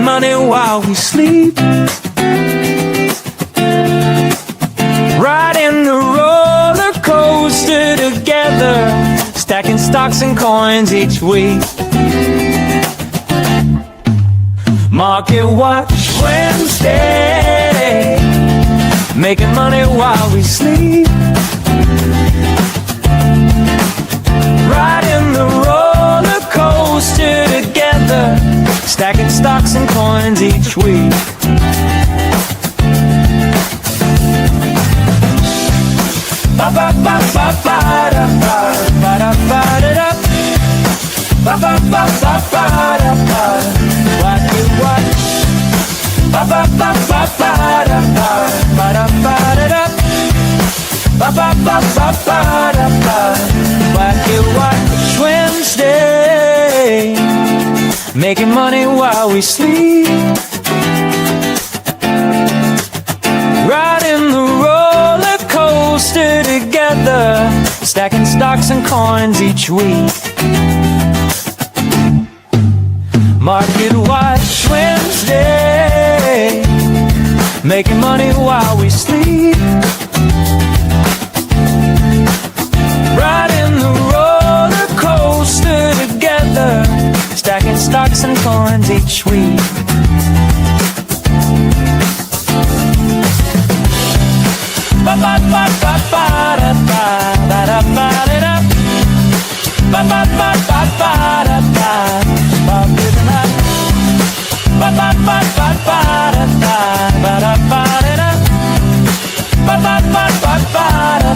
money while we sleep. Riding the roller coaster together, stacking stocks and coins each week. Market Watch Wednesday, making money while we sleep. Riding the roller coaster together, stacking stocks and coins each week. Ba ba ba ba ba da ba ba da ba da da. Ba ba ba ba ba da ba. Market Watch. Ba ba ba ba ba da ba ba da ba da da. Ba ba ba ba ba da ba. Market Watch Wednesday, making money while we sleep. Riding the roller coaster together, stacking stocks and coins each week. Market Watch Wednesday, making money while we sleep. Riding the roller coaster together, stacking stocks and coins each week. Ba ba ba ba ba da ba ba da ba da da. Ba ba ba ba ba da ba ba da da. Ba ba ba ba ba da ba ba da ba da da. Ba ba ba ba ba da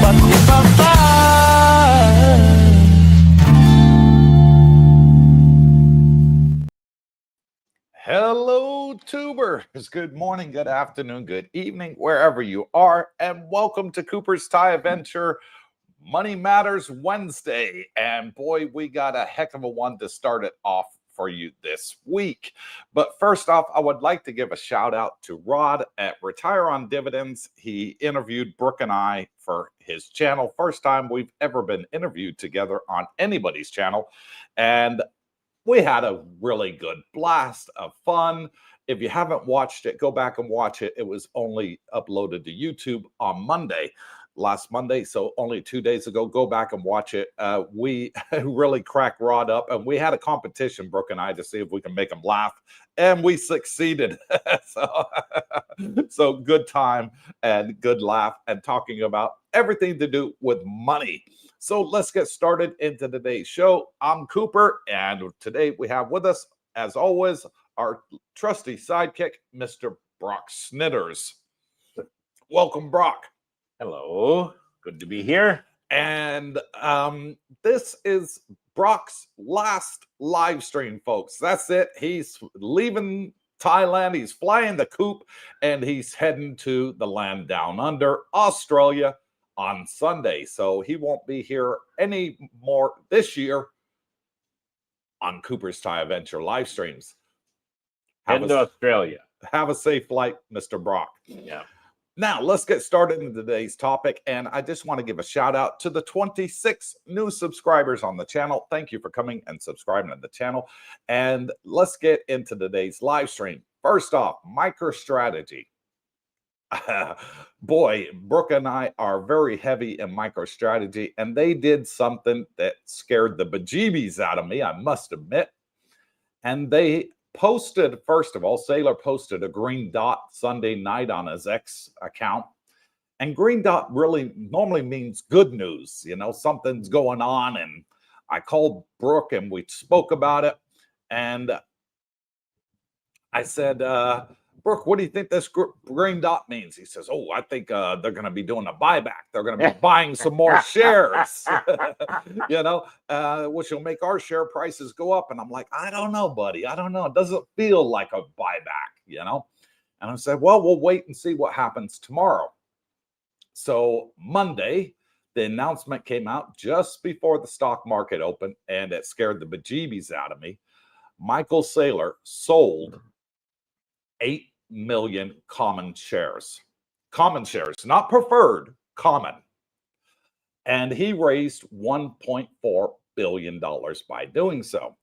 ba ba ba ba. Hello, tubers. Good morning, good afternoon, good evening, wherever you are, and welcome to Coopersthaiadventure Money Matters Wednesday. And boy, we got a heck of a one to start it off for you this week. But first off, I would like to give a shout out to Rod at Retire on Dividends. He interviewed Brooke and I for his channel. First time we've ever been interviewed together on anybody's channel. And we had a really good blast of fun. If you haven't watched it, go back and watch it. It was only uploaded to YouTube on last Monday, so only 2 days ago. Go back and watch it. We really cracked Rod up, and we had a competition, Brooke and I, to see if we can make him laugh, and we succeeded. So good time and good laugh, and talking about everything to do with money. So let's get started into today's show. I'm Cooper, and today we have with us, as always, our trusty sidekick, Mr. Brock Snidders. Welcome, Brock. Hello, good to be here. And this is Brock's last live stream, folks. That's it. He's leaving Thailand. He's flying the Coop, and he's heading to the land down under, Australia, on Sunday. So he won't be here anymore this year on Coopersthaiadventure live streams. Heading to Australia. Have a safe flight, Mr. Brock. Yeah. Now, let's get started in today's topic. And I just want to give a shout out to the 26 new subscribers on the channel. Thank you for coming and subscribing to the channel. And let's get into today's live stream. First off, Microstrategy. Boy, Brooke and I are very heavy in Microstrategy, and they did something that scared the bejeebies out of me, I must admit. And they posted, first of all, Sailor posted a green dot Sunday night on his X account. And green dot really normally means good news, you know, something's going on. And I called Brooke and we spoke about it. And I said, Brooke, what do you think this green dot means? He says, oh, I think they're going to be doing a buyback. They're going to be buying some more shares, you know, which will make our share prices go up. And I'm like, I don't know, buddy. I don't know. It doesn't feel like a buyback, you know. And I said, well, we'll wait and see what happens tomorrow. So Monday, the announcement came out just before the stock market opened, and it scared the bejeebies out of me. Michael Saylor sold 8 million common shares, not preferred, common. And he raised $1.4 billion by doing so.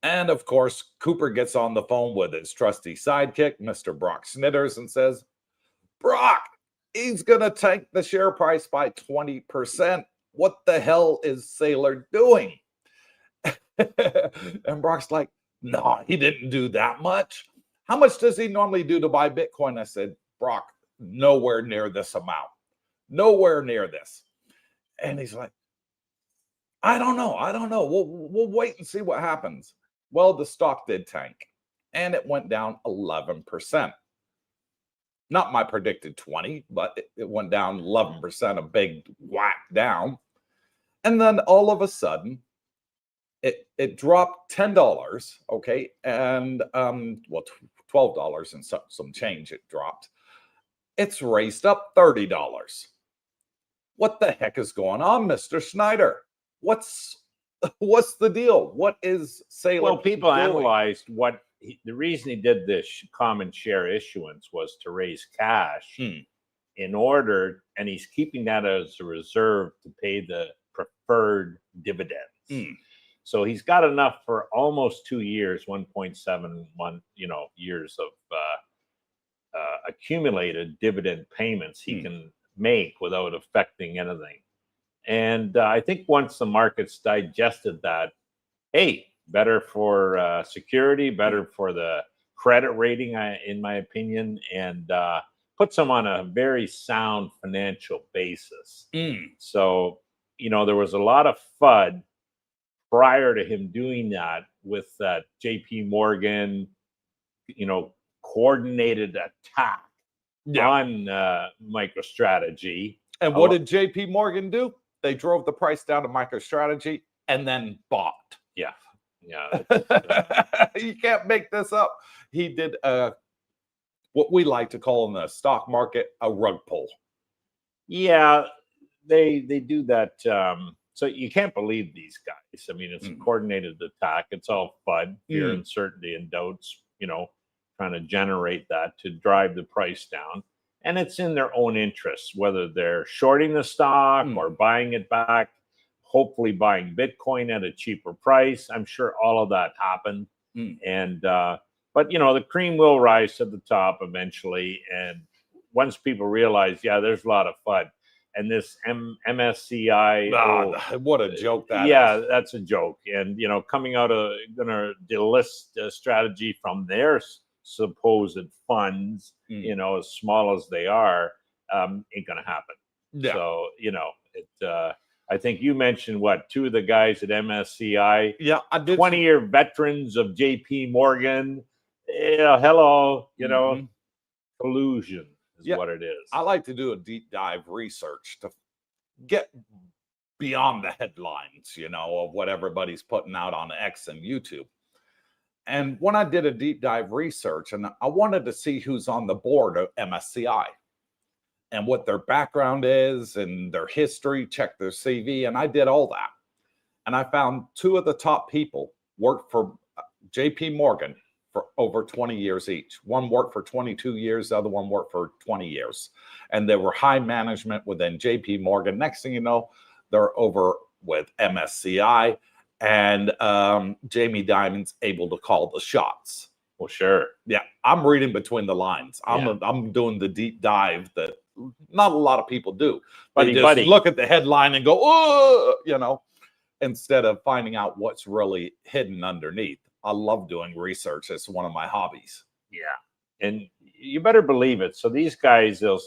And of course, Cooper gets on the phone with his trusty sidekick, Mr. Brock Snitters, and says, Brock, he's going to tank the share price by 20%. What the hell is Saylor doing? And Brock's like, no, he didn't do that much. How much does he normally do to buy Bitcoin? I said, Brock, nowhere near this amount. Nowhere near this. And he's like, I don't know. We'll wait and see what happens. Well, the stock did tank, and it went down 11%. Not my predicted 20, but it went down 11%, a big whack down. And then all of a sudden, it dropped $10, okay, and $12 and some change it dropped. It's raised up $30. What the heck is going on, Mr. Schneider? What's the deal? What is Saylor? Well, people doing? analyzed the reason he did this common share issuance was to raise cash in order, and he's keeping that as a reserve to pay the preferred dividends. So he's got enough for almost 2 years, 1.71 years of accumulated dividend payments he can make without affecting anything. And I think once the markets digested that, hey, better for security, better for the credit rating, in my opinion, and puts them on a very sound financial basis. So, there was a lot of FUD prior to him doing that with JP Morgan, coordinated attack on Microstrategy. And what did JP Morgan do? They drove the price down to MicroStrategy and then bought. Yeah. You can't make this up. He did what we like to call in the stock market a rug pull. Yeah, they do that. So you can't believe these guys. I mean, it's a coordinated attack. It's all FUD, fear, uncertainty, and doubts, trying to generate that to drive the price down. And it's in their own interests, whether they're shorting the stock or buying it back, hopefully buying Bitcoin at a cheaper price. I'm sure all of that happened. And, but, the cream will rise to the top eventually. And once people realize, there's a lot of FUD. And this MSCI. What a joke that is. That's a joke. And, coming out of going to delist strategy from their supposed funds, as small as they are, ain't going to happen. Yeah. So, I think you mentioned two of the guys at MSCI. Yeah, I did. 20-year veterans of JP Morgan. Hello, collusion is what it is. I like to do a deep dive research to get beyond the headlines, of what everybody's putting out on X and YouTube. And when I did a deep dive research, and I wanted to see who's on the board of MSCI and what their background is and their history, check their CV, and I did all that. And I found two of the top people worked for JP Morgan for over 20 years each. One worked for 22 years, the other one worked for 20 years. And they were high management within JP Morgan. Next thing you know, they're over with MSCI. And Jamie Dimon's able to call the shots. Well, sure. Yeah, I'm reading between the lines. I'm doing the deep dive that not a lot of people do. They just look at the headline and go, oh, instead of finding out what's really hidden underneath. I love doing research. It's one of my hobbies. Yeah, and you better believe it. So these guys, they'll,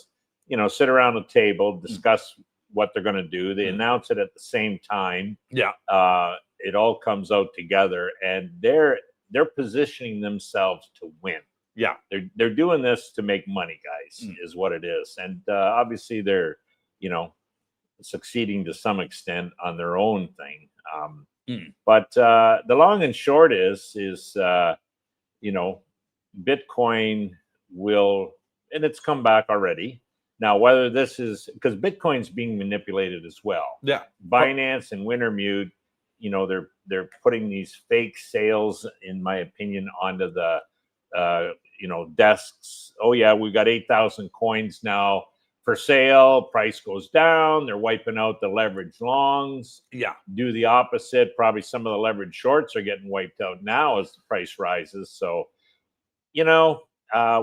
sit around the table, discuss what they're going to do. They announce it at the same time. Yeah. It all comes out together, and they're positioning themselves to win. Yeah, they're doing this to make money, guys, is what it is. And obviously they're, succeeding to some extent on their own thing. But the long and short is Bitcoin will, and it's come back already. Now, whether this is because Bitcoin's being manipulated as well. Yeah, Binance and Wintermute, they're putting these fake sales, in my opinion, onto the desks. Oh yeah, we've got 8,000 coins now for sale, price goes down, they're wiping out the leverage longs. Yeah. Do the opposite. Probably some of the leverage shorts are getting wiped out now as the price rises. So,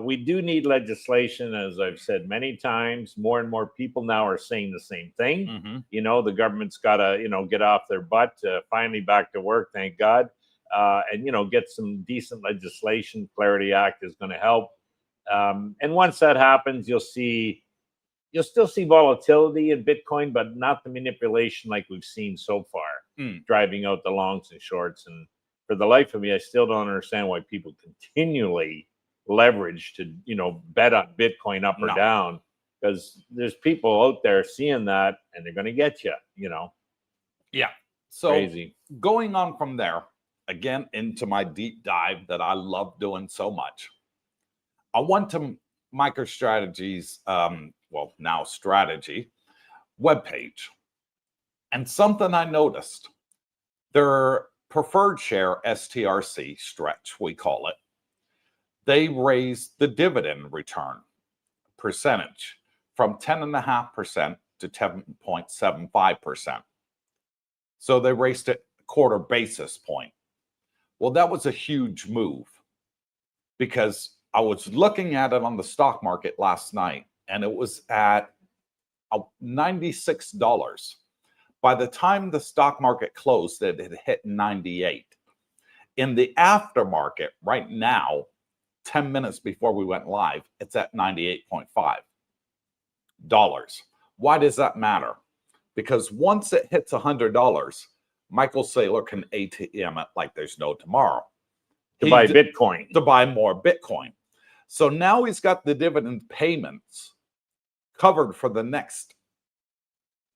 we do need legislation, as I've said many times. More and more people now are saying the same thing. Mm-hmm. The government's got to, get off their butt, finally back to work, thank God, and, get some decent legislation. Clarity Act is going to help. And once that happens, you'll still see volatility in Bitcoin, but not the manipulation like we've seen so far, driving out the longs and shorts. And for the life of me, I still don't understand why people continually leverage to, bet on Bitcoin up or down, because there's people out there seeing that and they're going to get you, Yeah. So crazy. Going on from there, again, into my deep dive that I love doing so much, I went to Microstrategy's, now Strategy webpage. And something I noticed, their preferred share, STRC, stretch, we call it, they raised the dividend return percentage from 10.5% to 10.75%. So they raised it a quarter basis point. Well, that was a huge move, because I was looking at it on the stock market last night and it was at $96. By the time the stock market closed, it had hit 98. In the aftermarket right now, 10 minutes before we went live, it's at $98.5. Why does that matter? Because once it hits $100, Michael Saylor can ATM it like there's no tomorrow. To buy Bitcoin. To buy more Bitcoin. So now he's got the dividend payments covered for the next,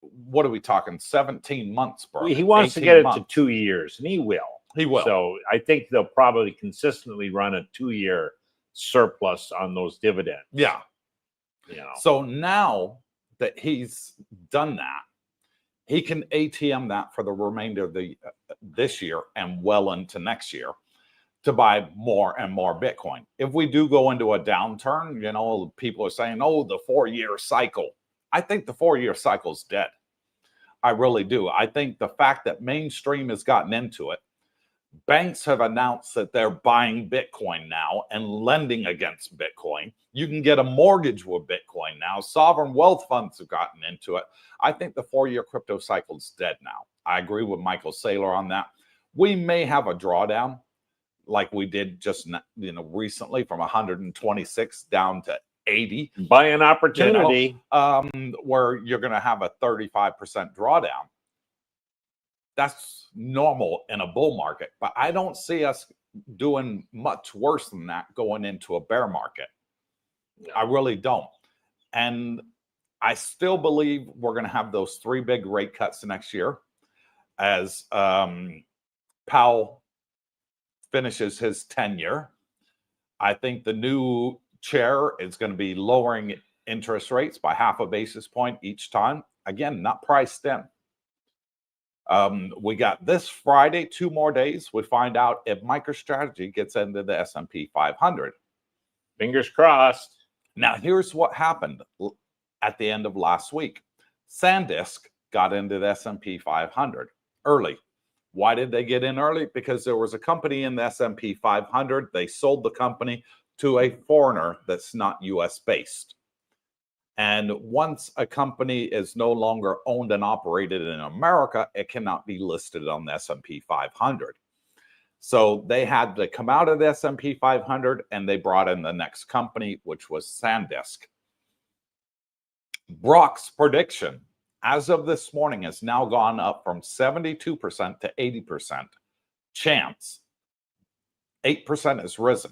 what are we talking, 17 months, bro? He wants to get it to 2 years, and he will. He will. So I think they'll probably consistently run a 2-year surplus on those dividends. Yeah. So now that he's done that, he can ATM that for the remainder of this year and well into next year to buy more and more Bitcoin. If we do go into a downturn, people are saying, oh, the 4-year cycle. I think the 4-year cycle is dead. I really do. I think the fact that mainstream has gotten into it, banks have announced that they're buying Bitcoin now and lending against Bitcoin. You can get a mortgage with Bitcoin now. Sovereign wealth funds have gotten into it. I think the 4-year crypto cycle is dead now. I agree with Michael Saylor on that. We may have a drawdown like we did just recently from 126 down to 80. Buy an opportunity. Where you're going to have a 35% drawdown. That's normal in a bull market, but I don't see us doing much worse than that going into a bear market. No. I really don't. And I still believe we're going to have those 3 big rate cuts next year as Powell finishes his tenure. I think the new chair is going to be lowering interest rates by 0.5 basis point each time. Again, not priced in. We got this Friday, 2 more days. We find out if MicroStrategy gets into the S&P 500. Fingers crossed. Now, here's what happened at the end of last week. SanDisk got into the S&P 500 early. Why did they get in early? Because there was a company in the S&P 500. They sold the company to a foreigner that's not U.S. based. And once a company is no longer owned and operated in America, it cannot be listed on the S&P 500. So they had to come out of the S&P 500 and they brought in the next company, which was SanDisk. Brock's prediction, as of this morning, has now gone up from 72% to 80% chance. 8% has risen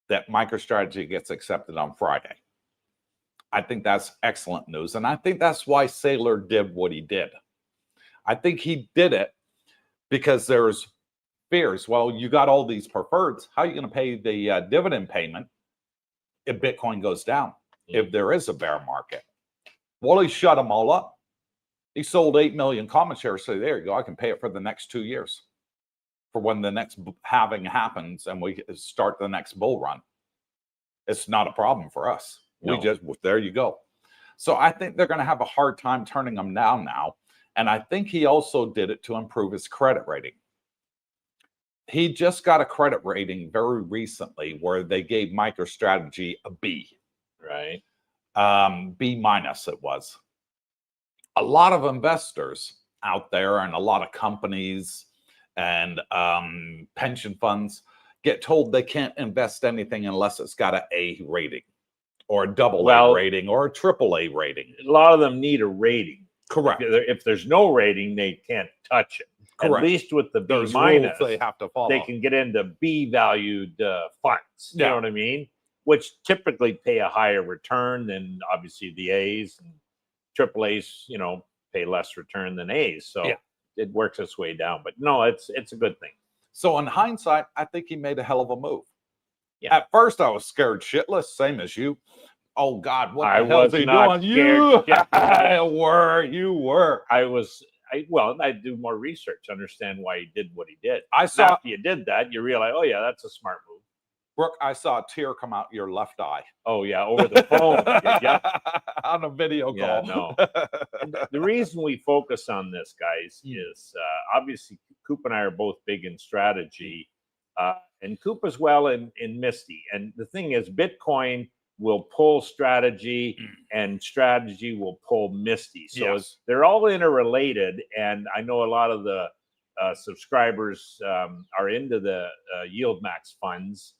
that MicroStrategy gets accepted on Friday. I think that's excellent news. And I think that's why Saylor did what he did. I think he did it because there's fears. Well, you got all these preferreds. How are you going to pay the dividend payment if Bitcoin goes down, if there is a bear market? Well, he shut them all up. He sold 8 million common shares. So there you go. I can pay it for the next 2 years for when the next halving happens and we start the next bull run. It's not a problem for us. No. There you go. So I think they're going to have a hard time turning him down now. And I think he also did it to improve his credit rating. He just got a credit rating very recently where they gave MicroStrategy a B. Right. B minus it was. A lot of investors out there and a lot of companies and pension funds get told they can't invest anything unless it's got an A rating or a double A rating or a triple A rating. A lot of them need a rating. Correct. If there's no rating, they can't touch it. Correct. At least with the B There's minus, rules they have to follow. they can get into B valued funds. You Yeah. know what I mean? Which typically pay a higher return than obviously the A's, and triple A's, you know, pay less return than A's. So Yeah. it works its way down. But no, it's a good thing. So in hindsight, I think he made a hell of a move. Yeah. At first, I was scared shitless, same as you. Oh God, what I the hell is was he not doing? scared. You were. I do more research, understand why he did what he did. I And saw, after you did that, you realize, oh yeah, that's a smart move. Brooke, I saw a tear come out your left eye. Oh yeah, over the phone. Yeah. On a video Yeah, call. no. And the reason we focus on this, guys, is obviously Coop and I are both big in strategy, and Coop as well in Misty. And the thing is, Bitcoin will pull strategy, and strategy will pull Misty. So Yes. they're all interrelated. And I know a lot of the subscribers are into the yield max funds.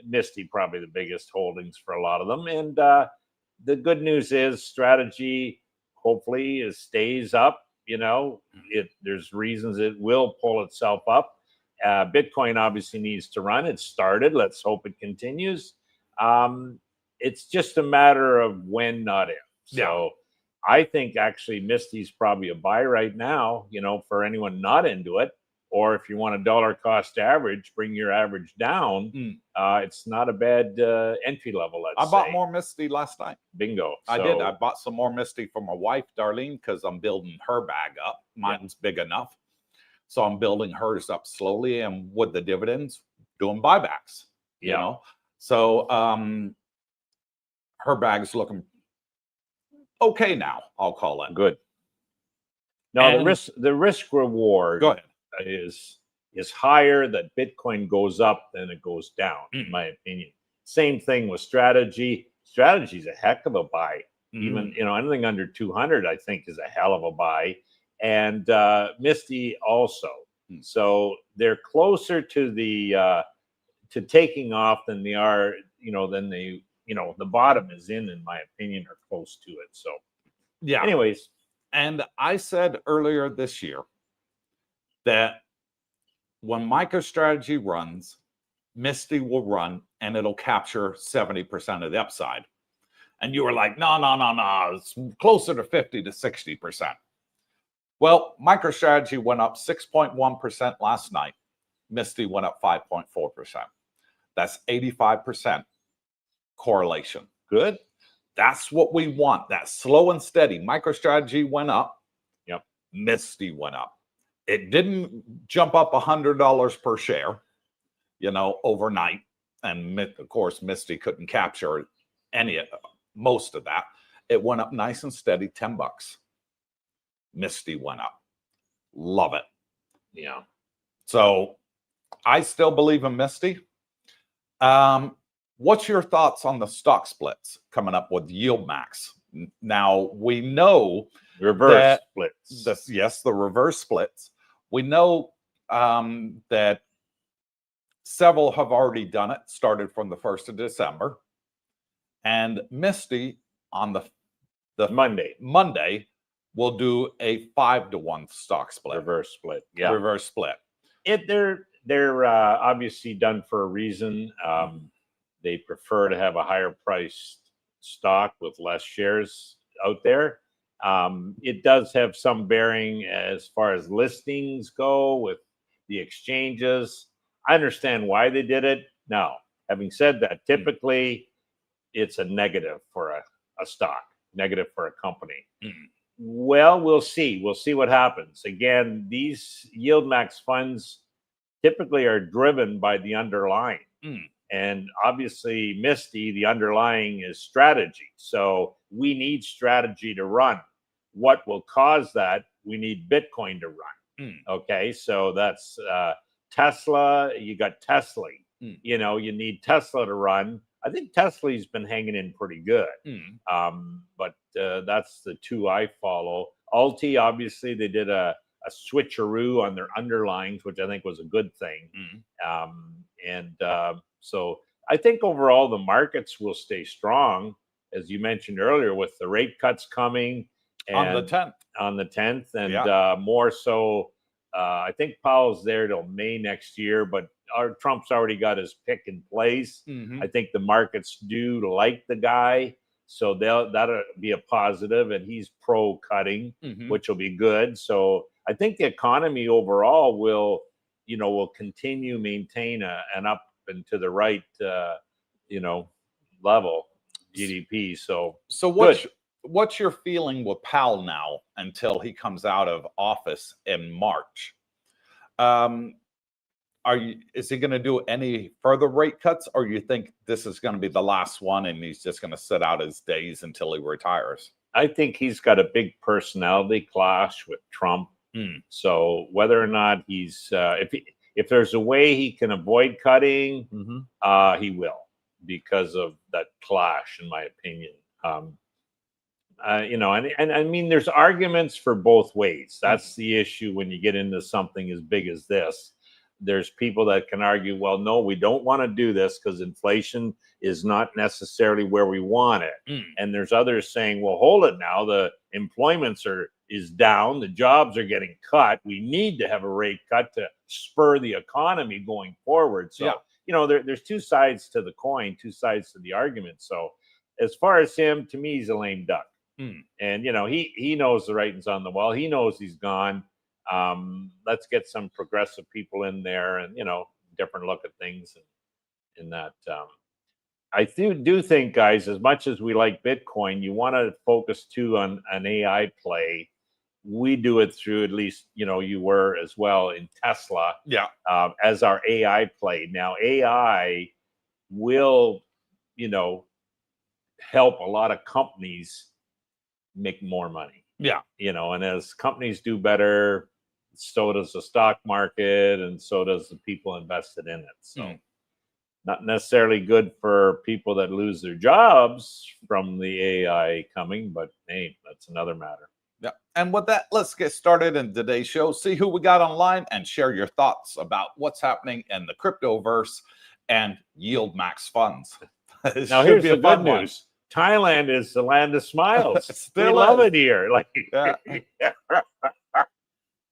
Misty probably the biggest holdings for a lot of them. And the good news is strategy hopefully stays up. You know, there's reasons it will pull itself up. Bitcoin obviously needs to run. It started. Let's hope it continues. It's just a matter of when, not if. So I think actually Misty's probably a buy right now, you know, for anyone not into it. Or if you want a dollar cost average, bring your average down. It's not a bad entry level, let's say. I bought more Misty last night. Bingo. I did. I bought some more Misty for my wife, Darlene, because I'm building her bag up. Mine's big enough. So I'm building hers up slowly, and with the dividends, doing buybacks. You know? So her bag's looking okay now, I'll call it. Good. Now And the risk reward go ahead. is higher that Bitcoin goes up than it goes down, in my opinion. Same thing with strategy. Strategy is a heck of a buy. Even, you know, anything under 200, I think, is a hell of a buy. And Misty also. So they're closer to the to taking off than they are, you know, the bottom is in my opinion, or close to it. So yeah. Anyways. And I said earlier this year that when MicroStrategy runs, Misty will run and it'll capture 70% of the upside. And you were like, no, it's closer to 50 to 60%. Well, MicroStrategy went up 6.1% last night. Misty went up 5.4%. That's 85% correlation. Good. That's what we want. That slow and steady. MicroStrategy went up. Yep. Misty went up. It didn't jump up $100 per share, you know, overnight. And of course, Misty couldn't capture most of that. It went up nice and steady, $10. Misty went up. Love it. Yeah. So I still believe in Misty. What's your thoughts on the stock splits coming up with yield max? Now we know reverse splits. The reverse splits. We know that several have already done it, started from the 1st of December. And Misty on the Monday will do a 5-to-1 stock split. Reverse split. Yeah. Reverse split. They're obviously done for a reason. They prefer to have a higher priced stock with less shares out there. It does have some bearing as far as listings go with the exchanges. I understand why they did it. Now, having said that, typically it's a negative for a stock, negative for a company. Well, we'll see. We'll see what happens. Again, these yield max funds typically are driven by the underlying. And obviously, Misty, the underlying is strategy. So we need strategy to run. What will cause that? We need Bitcoin to run. Okay, so that's Tesla. You got Tesla. You know, you need Tesla to run. I think Tesla's been hanging in pretty good. But that's the two I follow. Alti, obviously, they did a switcheroo on their underlyings, which I think was a good thing. So I think overall the markets will stay strong, as you mentioned earlier, with the rate cuts coming on the 10th. On the 10th, and more so. I think Powell's there till May next year, but Trump's already got his pick in place. I think the markets do like the guy, so that'll be a positive, and he's pro cutting, which will be good. So I think the economy overall will continue maintain an up and to the right, level GDP. So what's your feeling with Powell now until he comes out of office in March? Is he going to do any further rate cuts, or you think this is going to be the last one and he's just going to sit out his days until he retires? I think he's got a big personality clash with Trump. So whether or not he's if there's a way he can avoid cutting, he will, because of that clash, in my opinion. And I mean, there's arguments for both ways. That's the issue when you get into something as big as this. There's people that can argue, well, no, we don't want to do this because inflation is not necessarily where we want it. And there's others saying, well, hold it now. The employments is down. The jobs are getting cut. We need to have a rate cut to spur the economy going forward. So, there's two sides to the coin, two sides to the argument. So as far as him, to me, he's a lame duck. And, he knows the writing's on the wall. He knows he's gone. Let's get some progressive people in there and, different look at things in that. I do think, guys, as much as we like Bitcoin, you want to focus too on an AI play. We do it through, at least, you were as well in Tesla. As our AI play. Now, AI will, help a lot of companies make more money. And as companies do better, so does the stock market, and so does the people invested in it. So not necessarily good for people that lose their jobs from the AI coming, but hey, that's another matter. And with that, let's get started in today's show. See who we got online and share your thoughts about what's happening in the cryptoverse and yield max funds. Now, here's the good news. Thailand is the land of smiles. They love it here.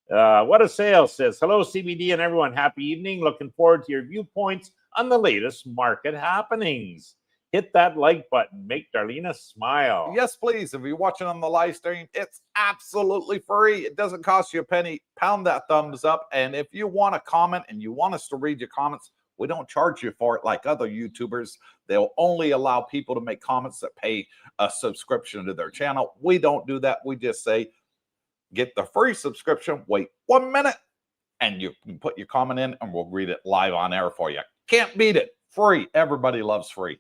What a sale says. Hello, CBD and everyone. Happy evening. Looking forward to your viewpoints on the latest market happenings. Hit that like button. Make Darlena smile. Yes, please. If you're watching on the live stream, it's absolutely free. It doesn't cost you a penny. Pound that thumbs up. And if you want to comment and you want us to read your comments, we don't charge you for it like other YouTubers. They'll only allow people to make comments that pay a subscription to their channel. We don't do that. We just say, get the free subscription, wait 1 minute, and you can put your comment in and we'll read it live on air for you. Can't beat it. Free. Everybody loves free.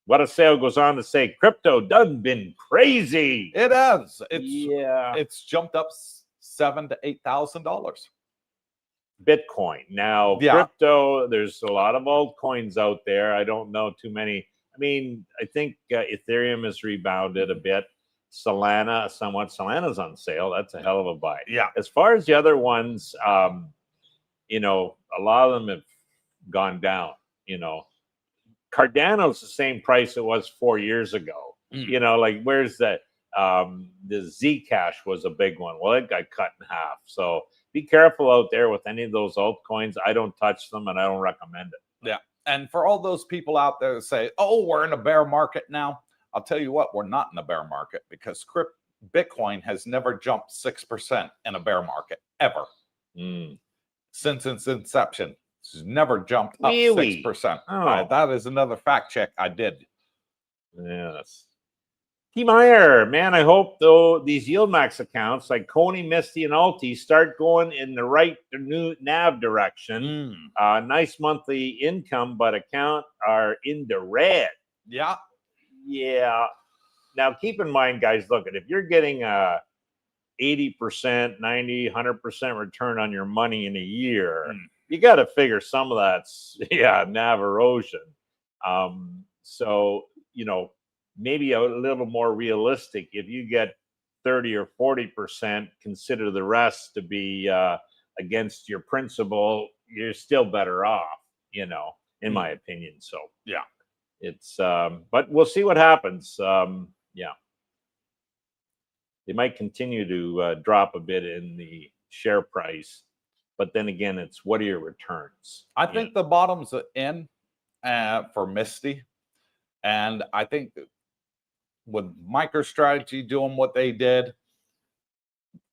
What a sale goes on to say, crypto done been crazy. It has. It's jumped up $7,000 to $8,000. Bitcoin. Now, crypto, there's a lot of altcoins out there. I don't know too many. I mean, I think Ethereum has rebounded a bit. Solana, somewhat. Solana's on sale. That's a hell of a buy. As far as the other ones, a lot of them have gone down. Cardano's the same price it was 4 years ago. Where's that? The Zcash was a big one. Well, it got cut in half. So be careful out there with any of those altcoins. I don't touch them and I don't recommend it. And for all those people out there that say, oh, we're in a bear market now, I'll tell you what, we're not in a bear market, because Bitcoin has never jumped 6% in a bear market ever. Since its inception. It's never jumped up 6%. That is another fact check I did. Yes. T. Meyer, man, I hope though these yield max accounts like Coney, Misty, and Alti start going in the right new nav direction. Nice monthly income, but account are in the red. Yeah. Yeah. Now keep in mind, guys, look at if you're getting a 80%, 90, 100% return on your money in a year, you got to figure some of that's nav erosion. So, maybe a little more realistic. If you get 30 or 40%, consider the rest to be against your principal, you're still better off, in my opinion. So, yeah, it's, but we'll see what happens. They might continue to drop a bit in the share price, but then again, it's what are your returns? I think the bottom's in for Misty. And I think with MicroStrategy doing what they did,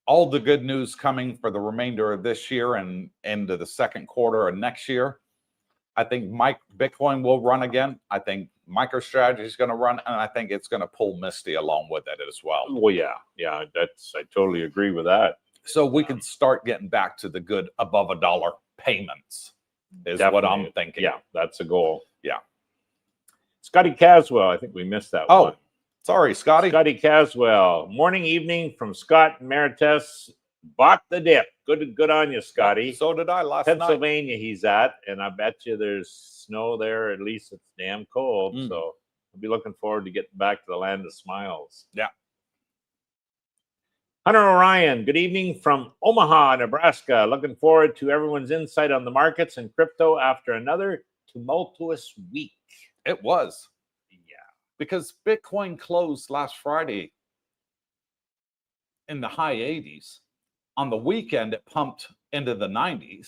all the good news coming for the remainder of this year and into the second quarter of next year, I think Bitcoin will run again. I think MicroStrategy is going to run, and I think it's going to pull Misty along with it as well. Well, yeah, I totally agree with that. So we can start getting back to the good above $1 payments is what I'm thinking. Yeah, that's a goal. Yeah. Scotty Caswell, I think we missed that one. Sorry, Scotty. Scotty Caswell. Morning, evening from Scott Marites. Bought the dip. Good on you, Scotty. So did I last night. Pennsylvania he's at, and I bet you there's snow there. At least it's damn cold. So I'll be looking forward to getting back to the land of smiles. Yeah. Hunter Orion, good evening from Omaha, Nebraska. Looking forward to everyone's insight on the markets and crypto after another tumultuous week. It was. Yeah. Because Bitcoin closed last Friday in the high 80s. On the weekend, it pumped into the 90s.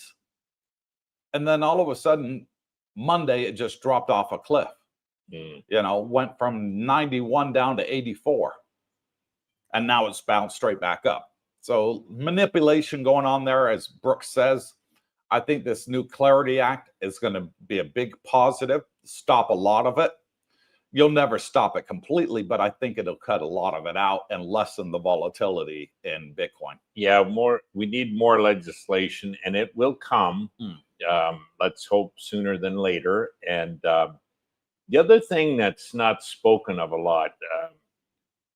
And then all of a sudden, Monday, it just dropped off a cliff. Went from 91 down to 84. And now it's bounced straight back up. So manipulation going on there, as Brooke says. I think this new Clarity Act is going to be a big positive, stop a lot of it. You'll never stop it completely, but I think it'll cut a lot of it out and lessen the volatility in Bitcoin. Yeah, we need more legislation, and it will come. Let's hope sooner than later. And the other thing that's not spoken of a lot,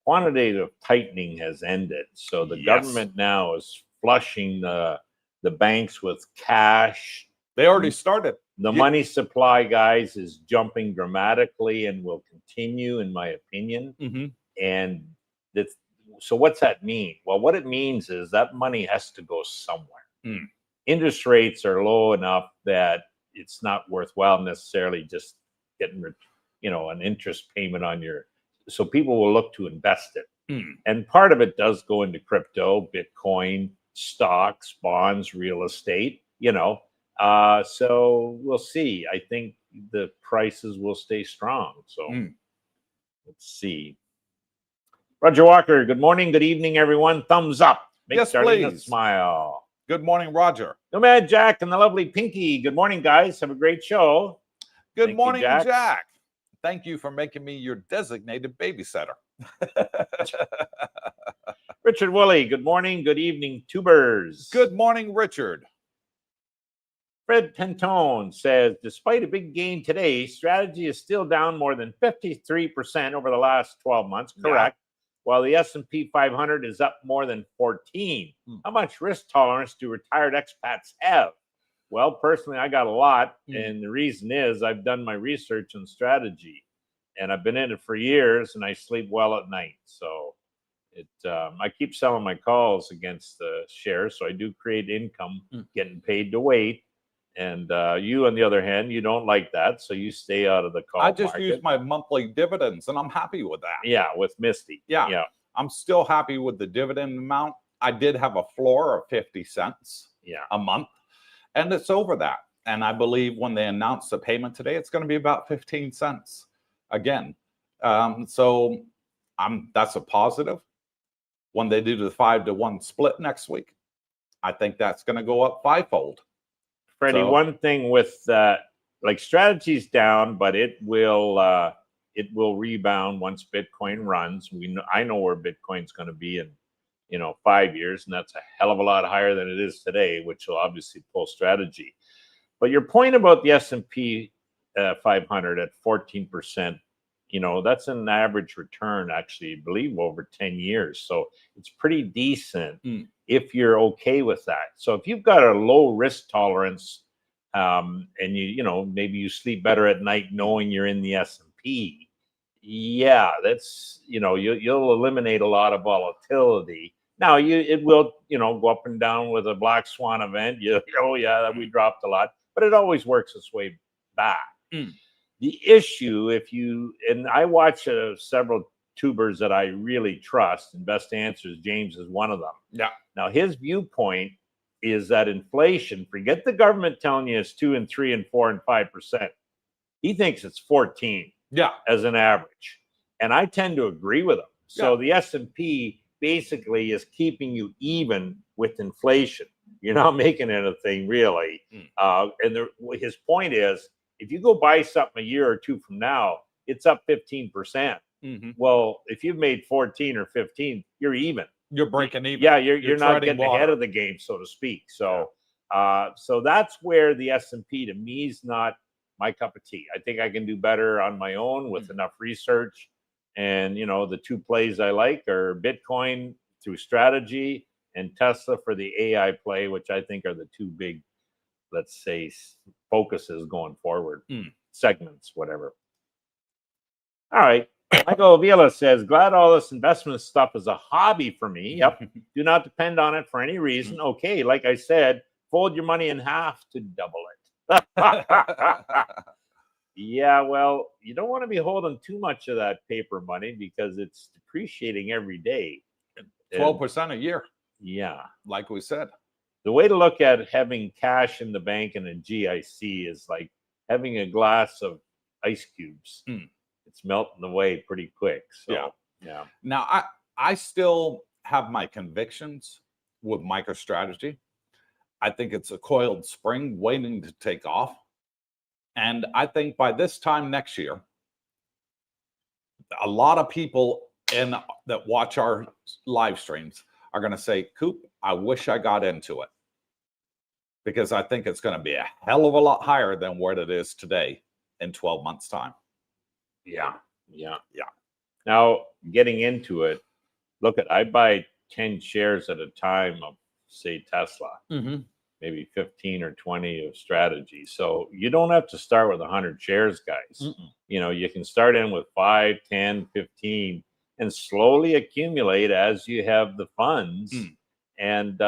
quantitative tightening has ended. So the government now is flushing the banks with cash. They already started. The money supply, guys, is jumping dramatically and will continue, in my opinion. And so what's that mean? Well, what it means is that money has to go somewhere. Interest rates are low enough that it's not worthwhile necessarily just getting, an interest payment on so people will look to invest it. And part of it does go into crypto, Bitcoin, stocks, bonds, real estate, so we'll see. I think the prices will stay strong. So let's see. Roger Walker, good morning, good evening, everyone. Thumbs up. Make Darlene smile. Good morning, Roger. Nomad Jack and the lovely Pinky. Good morning, guys. Have a great show. Good morning, Jack. Thank you for making me your designated babysitter. Richard Woolley, good morning, good evening, tubers. Good morning, Richard. Fred Pentone says, despite a big gain today, strategy is still down more than 53% over the last 12 months. Correct. While the S&P 500 is up more than 14. How much risk tolerance do retired expats have? Well, personally, I got a lot. And the reason is I've done my research on strategy. And I've been in it for years, and I sleep well at night. So I keep selling my calls against the shares. So I do create income, getting paid to wait. And you, on the other hand, you don't like that, so you stay out of the call I just market. use my monthly dividends, and I'm happy with that. Yeah, with Misty. Yeah. I'm still happy with the dividend amount. I did have a floor of 50 cents a month, and it's over that. And I believe when they announce the payment today, it's going to be about 15 cents again. So that's a positive. When they do the 5-to-1 split next week, I think that's going to go up fivefold. Freddie, one thing with like strategy's down, but it will it will rebound once Bitcoin runs. I know where Bitcoin's going to be in 5 years, and that's a hell of a lot higher than it is today, which will obviously pull strategy. But your point about the S&P 500 at 14%, that's an average return, actually, I believe, over 10 years. So it's pretty decent if you're okay with that. So if you've got a low risk tolerance, and maybe you sleep better at night knowing you're in the S&P, yeah, that's, you'll eliminate a lot of volatility. Now it will, go up and down with a black swan event. We dropped a lot, but it always works its way back. The issue, and I watch several tubers that I really trust, and Best Answers, James is one of them. Yeah. Now his viewpoint is that inflation, forget the government telling you it's 2 and 3 and 4 and 5%. He thinks it's 14. Yeah. As an average. And I tend to agree with him. So the S&P basically is keeping you even with inflation. You're not making anything really. His point is, if you go buy something a year or two from now, it's up 15%. Well, if you've made 14 or 15, you're even. You're breaking even. Yeah, you're not getting ahead of the game, so to speak. So, so that's where the S&P to me is not my cup of tea. I think I can do better on my own with enough research. And, the two plays I like are Bitcoin through strategy and Tesla for the AI play, which I think are the two big, let's say, focuses going forward, segments, whatever. All right. Michael Avila says, glad all this investment stuff is a hobby for me. Yep. Do not depend on it for any reason. Okay. Like I said, fold your money in half to double it. Yeah, well, you don't want to be holding too much of that paper money because it's depreciating every day. 12% a year. Yeah. Like we said. The way to look at having cash in the bank and a GIC is like having a glass of ice cubes. It's melting away pretty quick. So, yeah. Now, I still have my convictions with MicroStrategy. I think it's a coiled spring waiting to take off. And I think by this time next year, a lot of people that watch our live streams are going to say, Coop, I wish I got into it. Because I think it's going to be a hell of a lot higher than what it is today in 12 months' time. Yeah. Now, getting into it, I buy 10 shares at a time of, say, Tesla. Maybe 15 or 20 of strategy. So you don't have to start with 100 shares, guys. You can start in with 5, 10, 15, and slowly accumulate as you have the funds. And,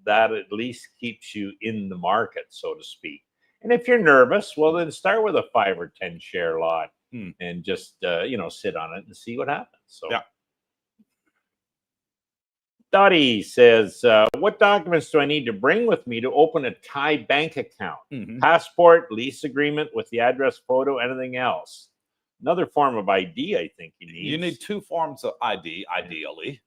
that at least keeps you in the market, so to speak. And if you're nervous, well, then start with a 5 or 10 share lot and just, sit on it and see what happens. So, Dottie says, what documents do I need to bring with me to open a Thai bank account? Passport, lease agreement with the address, photo, anything else? Another form of ID, I think you need. You need 2 forms of ID, ideally.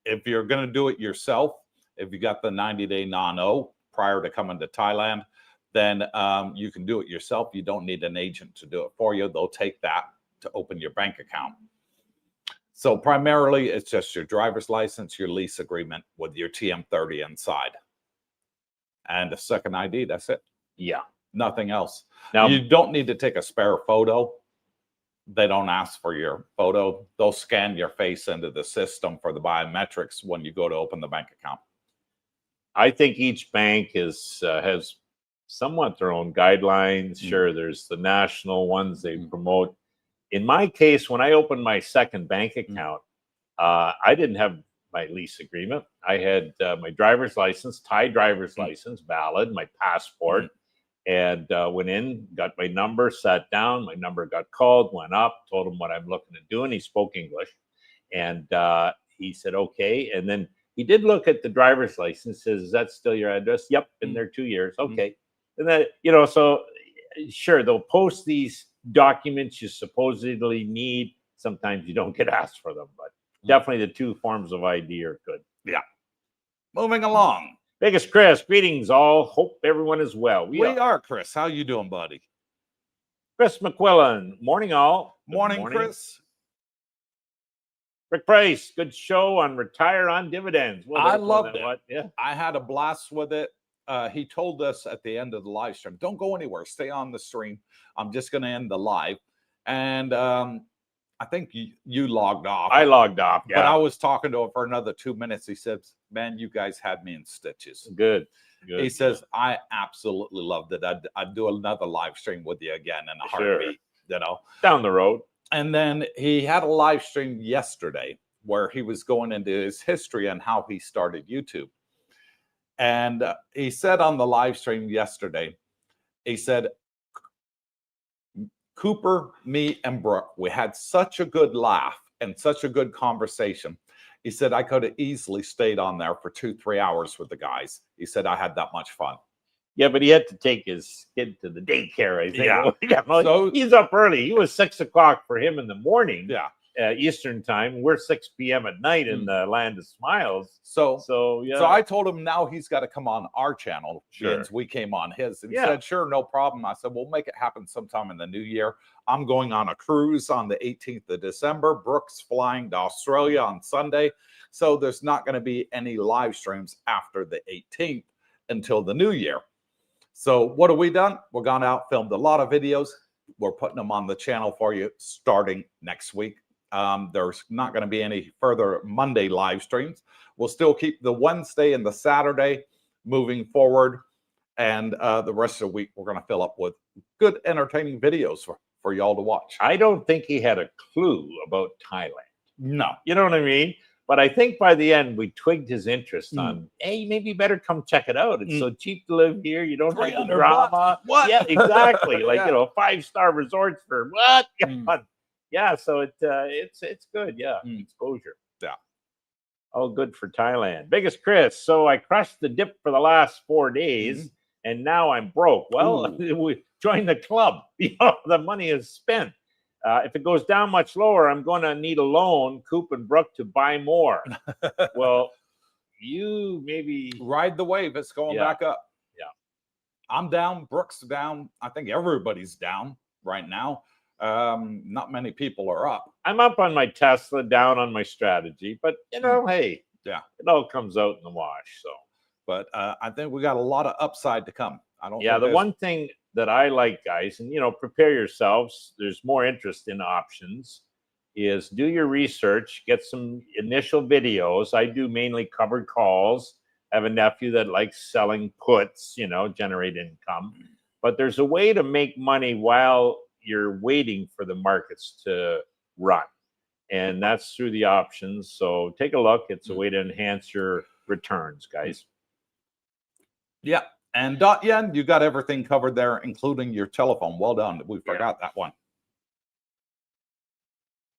If you're going to do it yourself, if you got the 90-day non-O prior to coming to Thailand, then you can do it yourself. You don't need an agent to do it for you. They'll take that to open your bank account. So primarily, it's just your driver's license, your lease agreement with your TM30 inside. And a second ID, that's it. Yeah. Nothing else. Now, you don't need to take a spare photo. They don't ask for your photo. They'll scan your face into the system for the biometrics when you go to open the bank account. I think each bank has somewhat their own guidelines. Sure, there's the national ones they promote. In my case, when I opened my second bank account, I didn't have my lease agreement. I had my driver's license, Thai driver's license, valid, my passport, and went in, got my number, sat down. My number got called, went up, told him what I'm looking to do, and he spoke English. And he said, okay. And then he did look at the driver's license, says, is that still your address? Yep, been there 2 years. Okay. And then, so sure, they'll post these documents you supposedly need. Sometimes you don't get asked for them, but definitely the 2 forms of ID are good. Yeah. Moving along. Vegas Chris, greetings all. Hope everyone is well. We are, Chris. How you doing, buddy? Chris McQuillan, morning all. Good Morning, Chris. Rick Price, good show on Retire on Dividends. Well, I there's one loved that it. what- Yeah. I had a blast with it. He told us at the end of the live stream, don't go anywhere, stay on the stream. I'm just going to end the live. And I think you logged off. I logged off. But Yeah. I was talking to him for another 2 minutes. He said, man, you guys had me in stitches. Good. He says, I absolutely loved it. I'd do another live stream with you again in a heartbeat, you know. Down the road. And then he had a live stream yesterday where he was going into his history and how he started YouTube. And he said on the live stream yesterday, he said, Cooper, me, and Brooke, we had such a good laugh and such a good conversation. He said, I could have easily stayed on there for 2-3 hours with the guys. He said, I had that much fun. Yeah, but he had to take his kid to the daycare, I think. Yeah. So he's up early. He was 6 o'clock for him in the morning. Yeah. Eastern time. We're 6 p.m. at night in the land of smiles. So yeah. So I told him now he's got to come on our channel. Sure. Since we came on his. And he said, sure, no problem. I said, we'll make it happen sometime in the new year. I'm going on a cruise on the 18th of December. Brooke's flying to Australia on Sunday. So there's not going to be any live streams after the 18th until the new year. So what have we done? We're gone out, filmed a lot of videos. We're putting them on the channel for you starting next week. There's not going to be any further Monday live streams. We'll still keep the Wednesday and the Saturday moving forward. And the rest of the week, we're going to fill up with good, entertaining videos for y'all to watch. I don't think he had a clue about Thailand. No. You know what I mean? But I think by the end, we twigged his interest on, hey, maybe you better come check it out. It's so cheap to live here. You don't have the drama. What? Yeah, exactly. Like, you know, 5-star resorts for what? Yeah, so it's good. Yeah, exposure. Yeah. All good for Thailand. Biggest Chris. So I crushed the dip for the last 4 days, and now I'm broke. Well, we joined the club. You know, the money is spent. If it goes down much lower, I'm going to need a loan, Cooper and Brooke, to buy more. Well, you maybe ride the wave. It's going back up. Yeah. I'm down. Brooke's down. I think everybody's down right now. Not many people are up. I'm up on my Tesla, down on my strategy, but you know, hey, yeah, it all comes out in the wash. So, but I think we got a lot of upside to come. I don't. Yeah, the one thing that I like, guys, and you know, prepare yourselves. There's more interest in options. Is do your research, get some initial videos. I do mainly covered calls. I have a nephew that likes selling puts, you know, generate income. But there's a way to make money while you're waiting for the markets to run. And that's through the options. So take a look. It's a way to enhance your returns, guys. Yeah. And .yen, you got everything covered there, including your telephone. Well done. We forgot that one.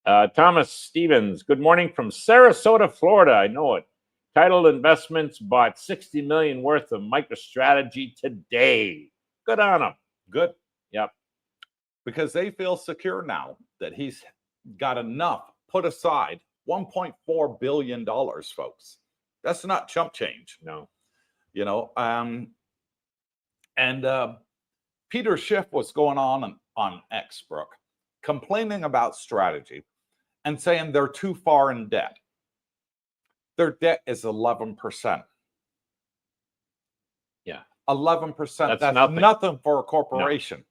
Thomas Stevens, good morning from Sarasota, Florida. I know it. Title Investments bought $60 million worth of Microstrategy today. Good on them. Good. Yep. Because they feel secure now that he's got enough put aside. $1.4 billion, folks. That's not chump change. No. You know, and Peter Schiff was going on X, Brooke, complaining about strategy and saying they're too far in debt. Their debt is 11%. Yeah. 11%. That's nothing for a corporation. No.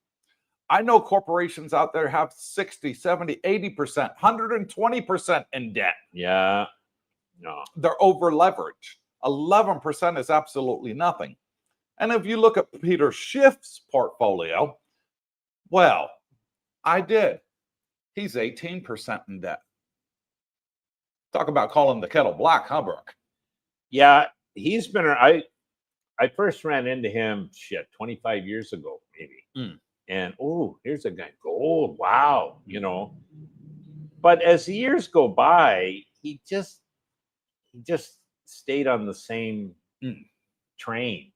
I know corporations out there have 60, 70, 80%, 120% in debt. Yeah. No. They're over leveraged. 11% is absolutely nothing. And if you look at Peter Schiff's portfolio, well, I did. He's 18% in debt. Talk about calling the kettle black, huh, Brooke? Yeah, he's been. I first ran into him 25 years ago, maybe. And here's a guy. Gold, wow, you know. But as the years go by, he just stayed on the same train.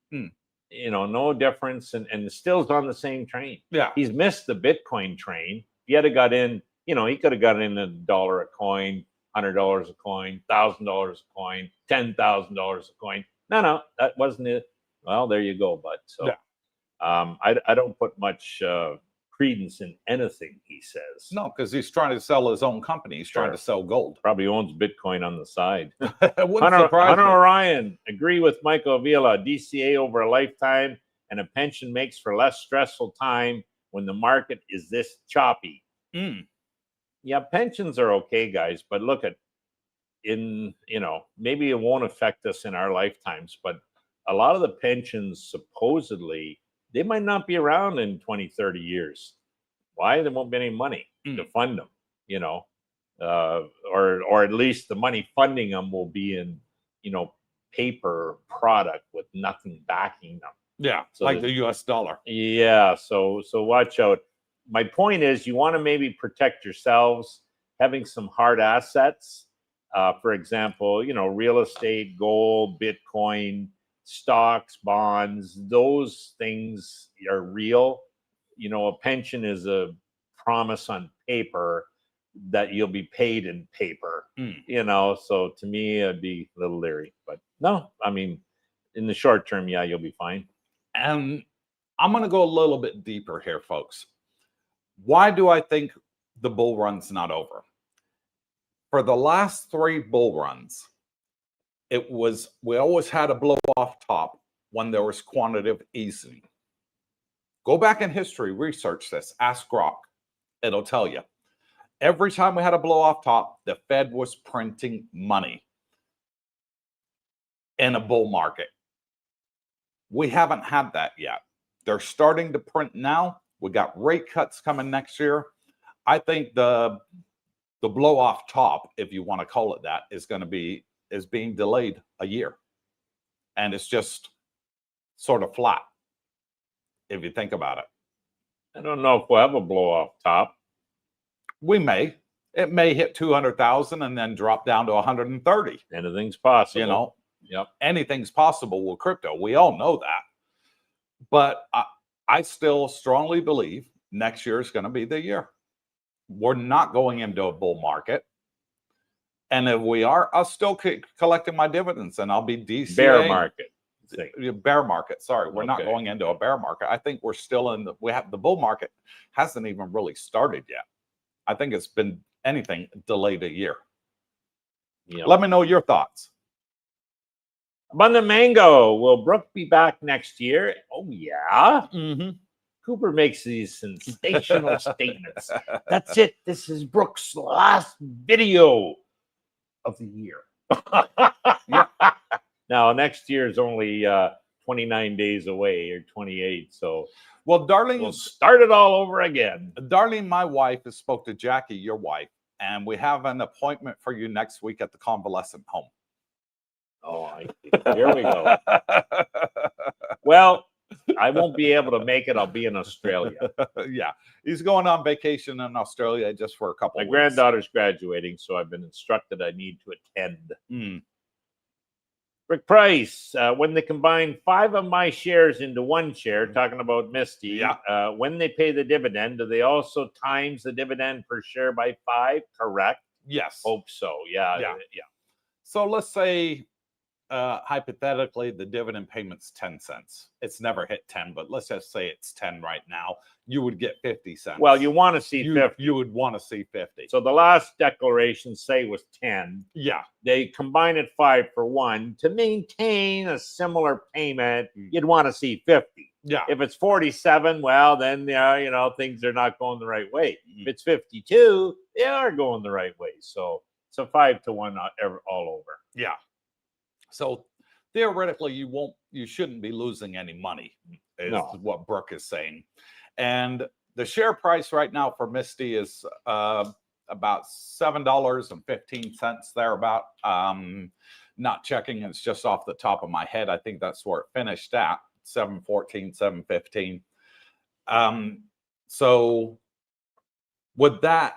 You know, no difference, and still's on the same train. Yeah, he's missed the Bitcoin train. He had to got in. You know, he could have got in $1 a coin, $100 a coin, $1,000 a coin, $10,000 a coin. No, that wasn't it. Well, there you go, bud. So, I don't put much credence in anything he says. No, because he's trying to sell his own company. He's trying to sell gold. Probably owns Bitcoin on the side. It wouldn't surprise Hunter me. Orion, agree with Michael Avila. DCA over a lifetime and a pension makes for less stressful time when the market is this choppy. Yeah, pensions are okay, guys, but look at maybe it won't affect us in our lifetimes, but a lot of the pensions supposedly they might not be around in 20, 30 years. Why? There won't be any money to fund them, or at least the money funding them will be in, paper product with nothing backing them. Yeah, So like the US dollar. Yeah, so watch out. My point is you want to maybe protect yourselves, having some hard assets. For example, real estate, gold, Bitcoin, stocks, bonds, those things are real. A pension is a promise on paper that you'll be paid in paper, so to me, I'd be a little leery. But no, I mean, in the short term, yeah, you'll be fine. And I'm going to go a little bit deeper here, folks. Why do I think the bull run's not over? For the last 3 bull runs, we always had a blow off top when there was quantitative easing. Go back in history, research this, ask Grok. It'll tell you. Every time we had a blow off top, the Fed was printing money in a bull market. We haven't had that yet. They're starting to print now. We got rate cuts coming next year. I think the blow off top, if you want to call it that, is being delayed a year. And it's just sort of flat, if you think about it. I don't know if we'll have a blow off top. We may. It may hit 200,000 and then drop down to 130. Anything's possible. Yep. Anything's possible with crypto. We all know that. But I still strongly believe next year is going to be the year. We're not going into a bull market. And if we are, I'll still keep collecting my dividends and I'll be DCA. Bear market. Bear market. Sorry, we're not going into a bear market. I think we're still in the bull market hasn't even really started yet. I think it's been anything delayed a year. Yep. Let me know your thoughts. Abundant Mango, will Brooke be back next year? Oh, yeah. Cooper makes these sensational statements. That's it. This is Brooke's last video of the year. Now, next year is only 29 days away or 28. So, well, Darlene, we'll start it all over again. Darlene, my wife, has spoke to Jackie, your wife, and we have an appointment for you next week at the convalescent home. Oh, here we go. Well, I won't be able to make it. I'll be in Australia. Yeah, he's going on vacation in Australia just for a couple of weeks. My granddaughter's graduating, so I've been instructed I need to attend. Rick Price, when they combine 5 of my shares into 1 share, talking about Misty, when they pay the dividend, do they also times the dividend per share by 5? Correct? Yes. Hope so. Yeah. So let's say, hypothetically, the dividend payment's 10 cents. It's never hit 10, but let's just say it's 10 right now. You would get 50 cents. Well, you want to see 50. You would want to see 50. So the last declaration, say, was 10. Yeah. They combine it 5 for 1 to maintain a similar payment. You'd want to see 50. Yeah. If it's 47, well, then things are not going the right way. If it's 52, they are going the right way. So 5 to 1 all over. Yeah. So theoretically, you shouldn't be losing any money, is what Brooke is saying. And the share price right now for Misty is about $7.15 thereabout. Not checking, it's just off the top of my head. I think that's where it finished at, $7.14, $7.15. So with that,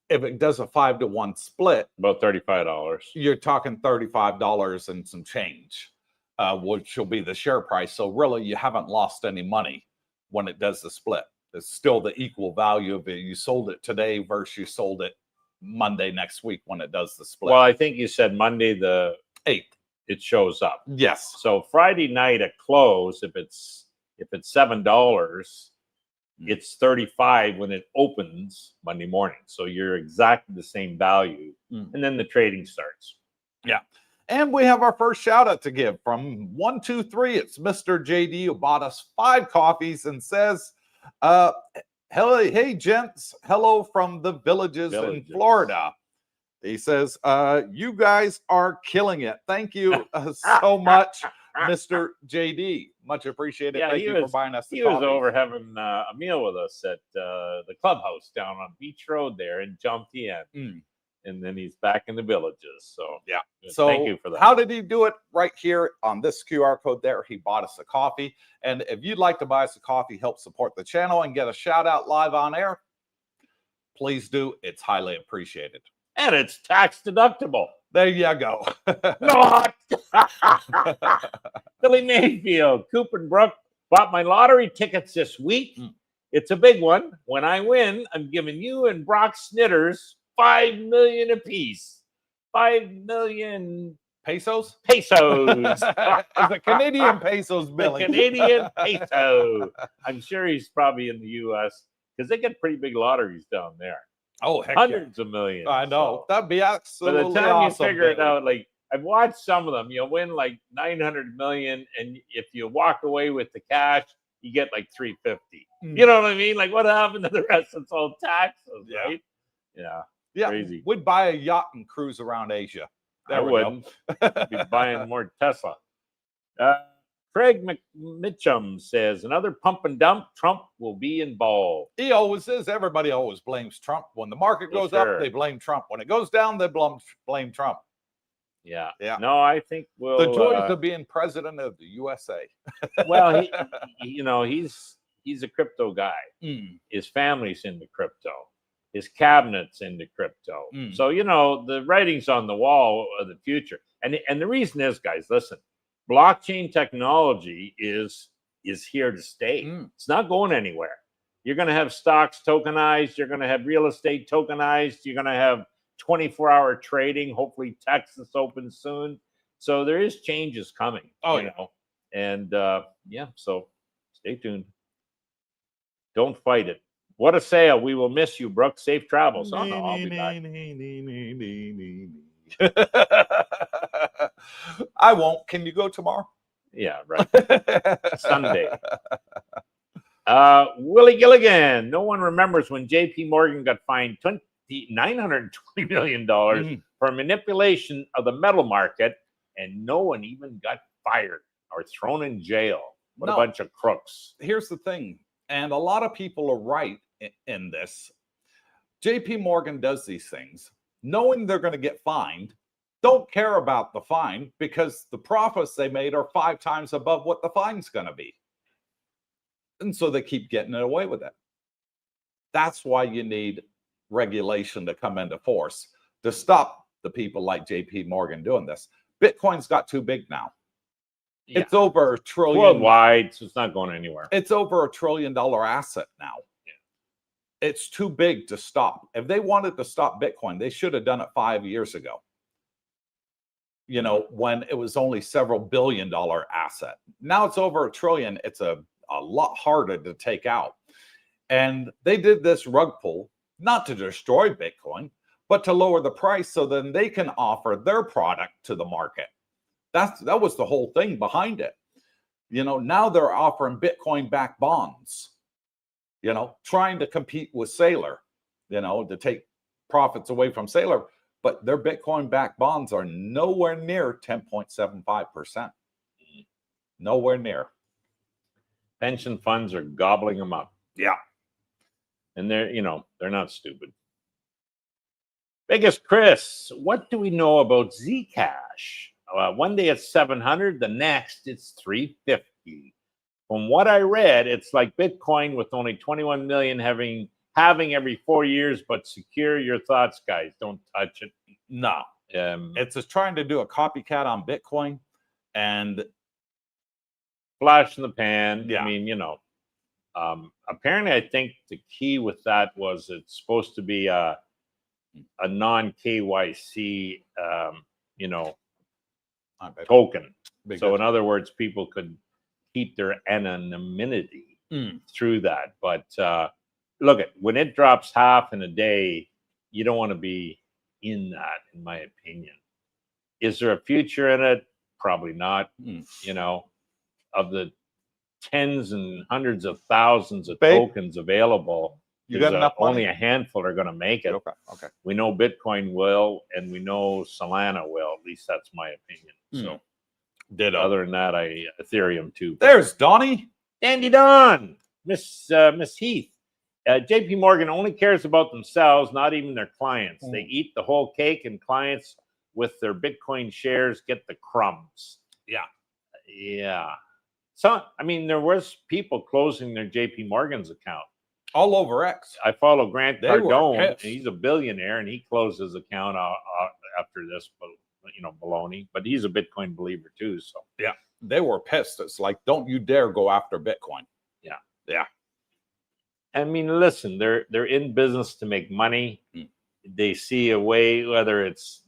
if it does a 5-to-1 split, about $35, you're talking $35 and some change, which will be the share price. So really, you haven't lost any money when it does the split. It's still the equal value of it. You sold it today versus you sold it Monday next week when it does the split. Well, I think you said Monday the 8th. It shows up. Yes. So Friday night at close, if it's $7, It's 35 when it opens Monday morning. So you're exactly the same value. And then the trading starts. Yeah. And we have our first shout out to give from 123. It's Mr. JD who bought us 5 coffees and says, hey, gents. Hello from the villages in Florida. He says, you guys are killing it. Thank you so much, Mr. JD. Much appreciated. Yeah, Thank you for buying us the coffee. He was over having a meal with us at the clubhouse down on Beach Road there and jumped in. And then he's back in the villages. So, yeah. So thank you for that. How did he do it? Right here on this QR code there, he bought us a coffee. And if you'd like to buy us a coffee, help support the channel and get a shout out live on air, please do. It's highly appreciated. And it's tax deductible. There you go. Not Billy Mayfield, Cooper and Brooke bought my lottery tickets this week. It's a big one. When I win, I'm giving you and Brock Snitters $5 million apiece. 5 million pesos. Pesos. The Canadian pesos, Billy. The Canadian peso. I'm sure he's probably in the U.S. because they get pretty big lotteries down there. Oh, heck hundreds of millions. I know. That'd be absolutely by the time awesome, you figure it out, like I've watched some of them, you'll win like 900 million, and if you walk away with the cash, you get like 350. You know what I mean? Like what happened to the rest? It's all taxes, right? Yeah. Crazy. We'd buy a yacht and cruise around Asia. I wouldn't. I'd be buying more Tesla. Craig Mitchum says, another pump and dump, Trump will be involved. He always is. Everybody always blames Trump. When the market goes up, they blame Trump. When it goes down, they blame Trump. Yeah. No, I think we'll... The joys of being president of the USA. Well, he's a crypto guy. His family's into crypto. His cabinet's into crypto. So, the writing's on the wall of the future. And the reason is, guys, listen, blockchain technology is here to stay. It's not going anywhere. You're going to have stocks tokenized. You're going to have real estate tokenized. You're going to have 24-hour trading. Hopefully Texas opens soon. So there is changes coming. And so stay tuned. Don't fight it. What a sale. We will miss you, Brooke. Safe travels. Oh, no, I'll be back. I won't. Can you go tomorrow? Yeah, right. Sunday. Willie Gilligan. No one remembers when JP Morgan got fined $920 million for manipulation of the metal market, and no one even got fired or thrown in jail. What a bunch of crooks. Here's the thing, and a lot of people are right in this. JP Morgan does these things knowing they're going to get fined, don't care about the fine because the profits they made are 5 times above what the fine's going to be. And so they keep getting away with it. That's why you need regulation to come into force to stop the people like JP Morgan doing this. Bitcoin's got too big now. Yeah. It's over $1 trillion. Worldwide, so it's not going anywhere. It's over $1 trillion asset now. Yeah. It's too big to stop. If they wanted to stop Bitcoin, they should have done it 5 years ago. When it was only several $1 billion asset. Now it's over $1 trillion. It's a lot harder to take out. And they did this rug pull, not to destroy Bitcoin, but to lower the price so then they can offer their product to the market. That was the whole thing behind it. Now they're offering Bitcoin-backed bonds, trying to compete with Sailor, to take profits away from Sailor. But their Bitcoin-backed bonds are nowhere near 10.75%. Nowhere near. Pension funds are gobbling them up. Yeah. And they're not stupid. Biggest Chris, what do we know about Zcash? One day it's 700, the next it's 350. From what I read, it's like Bitcoin with only 21 million having every 4 years, but secure. Your thoughts, guys. Don't touch it. No. It's just trying to do a copycat on Bitcoin and flash in the pan. Yeah. I mean, apparently I think the key with that was it's supposed to be a non-KYC, token. So in other words, people could keep their anonymity. through that. But look, when it drops half in a day, you don't want to be in that, in my opinion. Is there a future in it? Probably not. You know, of the tens and hundreds of thousands of tokens available, you got enough money? only a handful are going to make it. Okay. We know Bitcoin will, and we know Solana will. At least that's my opinion. So, ditto. Other than that, Ethereum too. There's Donnie. Dandy Don, Miss Heath. JP Morgan only cares about themselves, not even their clients. They eat the whole cake, and clients with their Bitcoin shares get the crumbs. Yeah. So, I mean, there was people closing their JP Morgan's account. All over X. I follow Grant Cardone, and pissed. he's a billionaire, and he closed his account after this, baloney. But he's a Bitcoin believer too. So yeah, they were pissed. It's like, don't you dare go after Bitcoin. Yeah. I mean, listen, they're in business to make money. They see a way, whether it's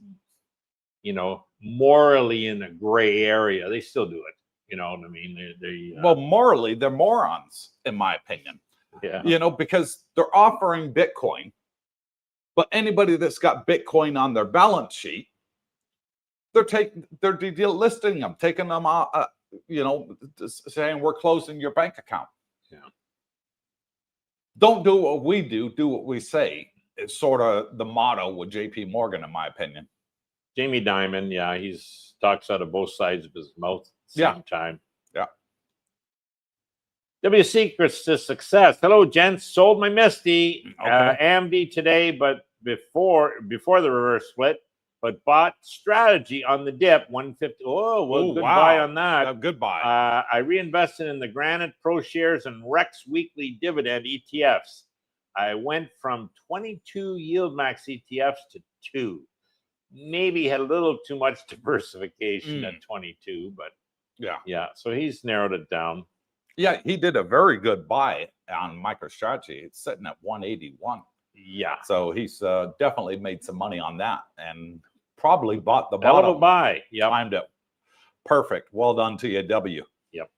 morally in a gray area, they still do it. You know what I mean? Well, morally, they're morons, in my opinion. Yeah. Because they're offering Bitcoin, but anybody that's got Bitcoin on their balance sheet, they're delisting them, taking them out, saying we're closing your bank account. Yeah. Don't do what we do what we say. It's sort of the motto with JP Morgan, in my opinion. Jamie Dimon, he talks out of both sides of his mouth at the same time. Yeah. W Secrets to Success. Hello, gents. Sold my Misty Okay. AMD today, but before the reverse split, but bought Strategy on the dip, 150. Oh, well, good buy on that. Goodbye. I reinvested in the Granite Pro shares and Rex weekly dividend ETFs. I went from 22 yield max ETFs to 2. Maybe had a little too much diversification at 22, but yeah. So he's narrowed it down. Yeah, he did a very good buy on MicroStrategy. It's sitting at 181. Yeah. So he's definitely made some money on that, and probably bought the bottom. Hell of a buy. Yeah. Timed it. Perfect. Well done to you, W. Yep.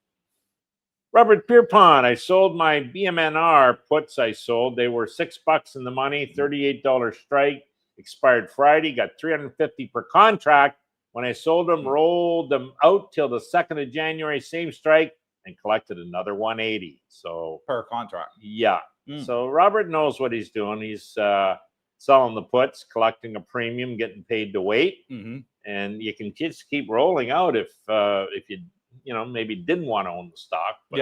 Robert Pierpont, I sold my BMNR puts. They were $6 in the money, $38 strike. Expired Friday, got $350 per contract. When I sold them, rolled them out till the 2nd of January, same strike, and collected another $180. So per contract. Yeah. So Robert knows what he's doing. He's selling the puts, collecting a premium, getting paid to wait, and you can just keep rolling out if you maybe didn't want to own the stock. But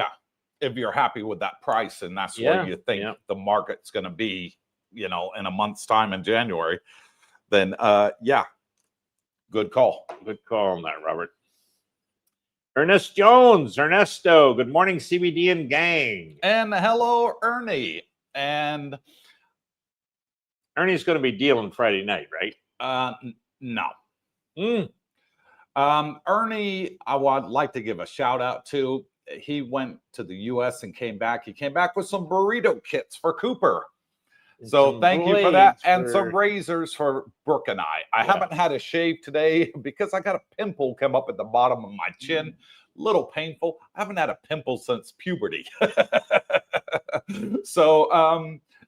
if you're happy with that price, and that's where you think the market's going to be, in a month's time in January, then good call. Good call on that, Robert. Ernesto, good morning, CBD and gang. And hello, Ernie. And Ernie's going to be dealing Friday night, right? No. Ernie, I would like to give a shout out to. He went to the U.S. and came back. He came back with some burrito kits for Cooper. So thank you for that. And some razors for Brooke and I. I haven't had a shave today because I got a pimple come up at the bottom of my chin. Little painful. I haven't had a pimple since puberty. So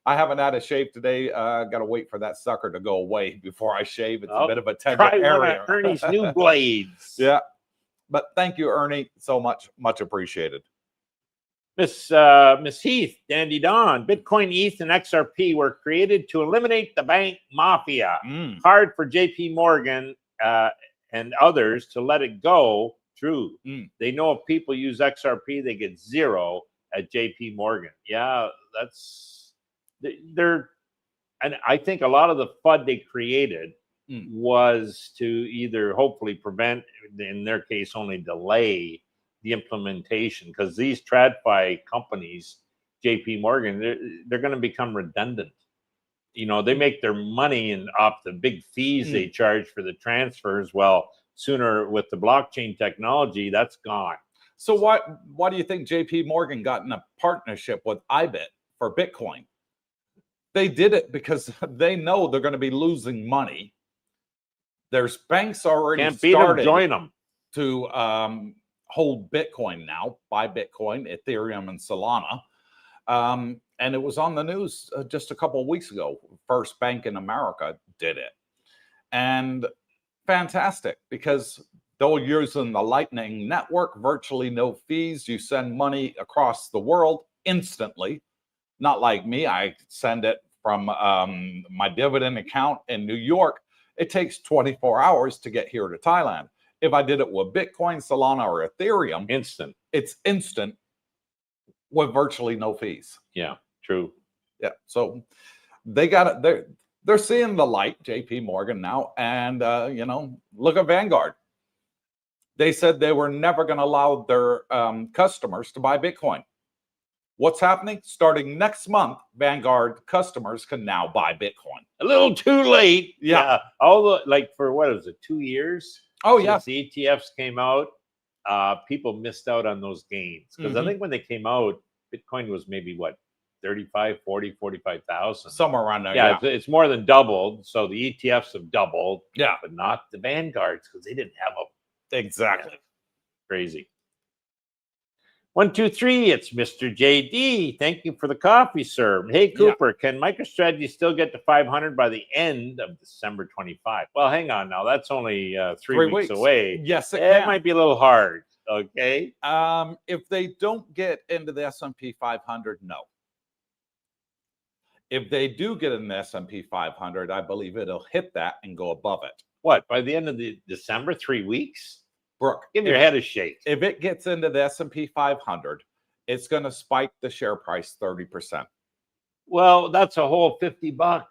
I haven't had a shave today. Got to wait for that sucker to go away before I shave. It's a bit of a tender area. One of Ernie's new blades. Yeah. But thank you, Ernie, so much. Much appreciated. Miss Heath, Dandy Don, Bitcoin, ETH, and XRP were created to eliminate the bank mafia. Hard for JP Morgan and others to let it go. True. They know if people use XRP, they get 0 at JP Morgan. Yeah, and I think a lot of the FUD they created was to either hopefully prevent, in their case, only delay the implementation, because these TradFi companies, JP Morgan, they're going to become redundant. They make their money off the big fees they charge for the transfers. Well, sooner with the blockchain technology, that's gone. So why do you think JP Morgan got in a partnership with IBIT for Bitcoin? They did it because they know they're going to be losing money. There's banks already Can't beat them, join them. To hold Bitcoin now, buy Bitcoin, Ethereum, and Solana. And it was on the news just a couple of weeks ago. First bank in America did it. And fantastic, because they're using the Lightning Network, virtually no fees. You send money across the world instantly. Not like me, I send it from my dividend account in New York. It takes 24 hours to get here to Thailand. If I did it with Bitcoin, Solana, or Ethereum, it's instant with virtually no fees. Yeah, true. Yeah, so they got it. They're seeing the light, JP Morgan now, and you know, look at Vanguard. They said they were never going to allow their customers to buy Bitcoin. What's happening? Starting next month, Vanguard customers can now buy Bitcoin. A little too late. Yeah. All the, like, for what is it, 2 years? Oh, yeah. Since the ETFs came out, people missed out on those gains. Because I think when they came out, Bitcoin was maybe what, 35, 40, 45,000. Somewhere around there. Yeah, it's more than doubled. So the ETFs have doubled. Yeah. But not the Vanguards, because they didn't have them. Exactly. Yeah. Crazy. 1, 2, 3. It's Mr. JD. Thank you for the coffee, sir. Hey, Cooper, can MicroStrategy still get to 500 by the end of December 25? Well, hang on now. That's only 3 weeks away. Yes, it might be a little hard. Okay. If they don't get into the S&P 500, no. If they do get in the S&P 500, I believe it'll hit that and go above it. What, by the end of December? 3 weeks? Brooke, give your head a shake. If it gets into the S&P 500, it's going to spike the share price 30%. Well, that's a whole $50.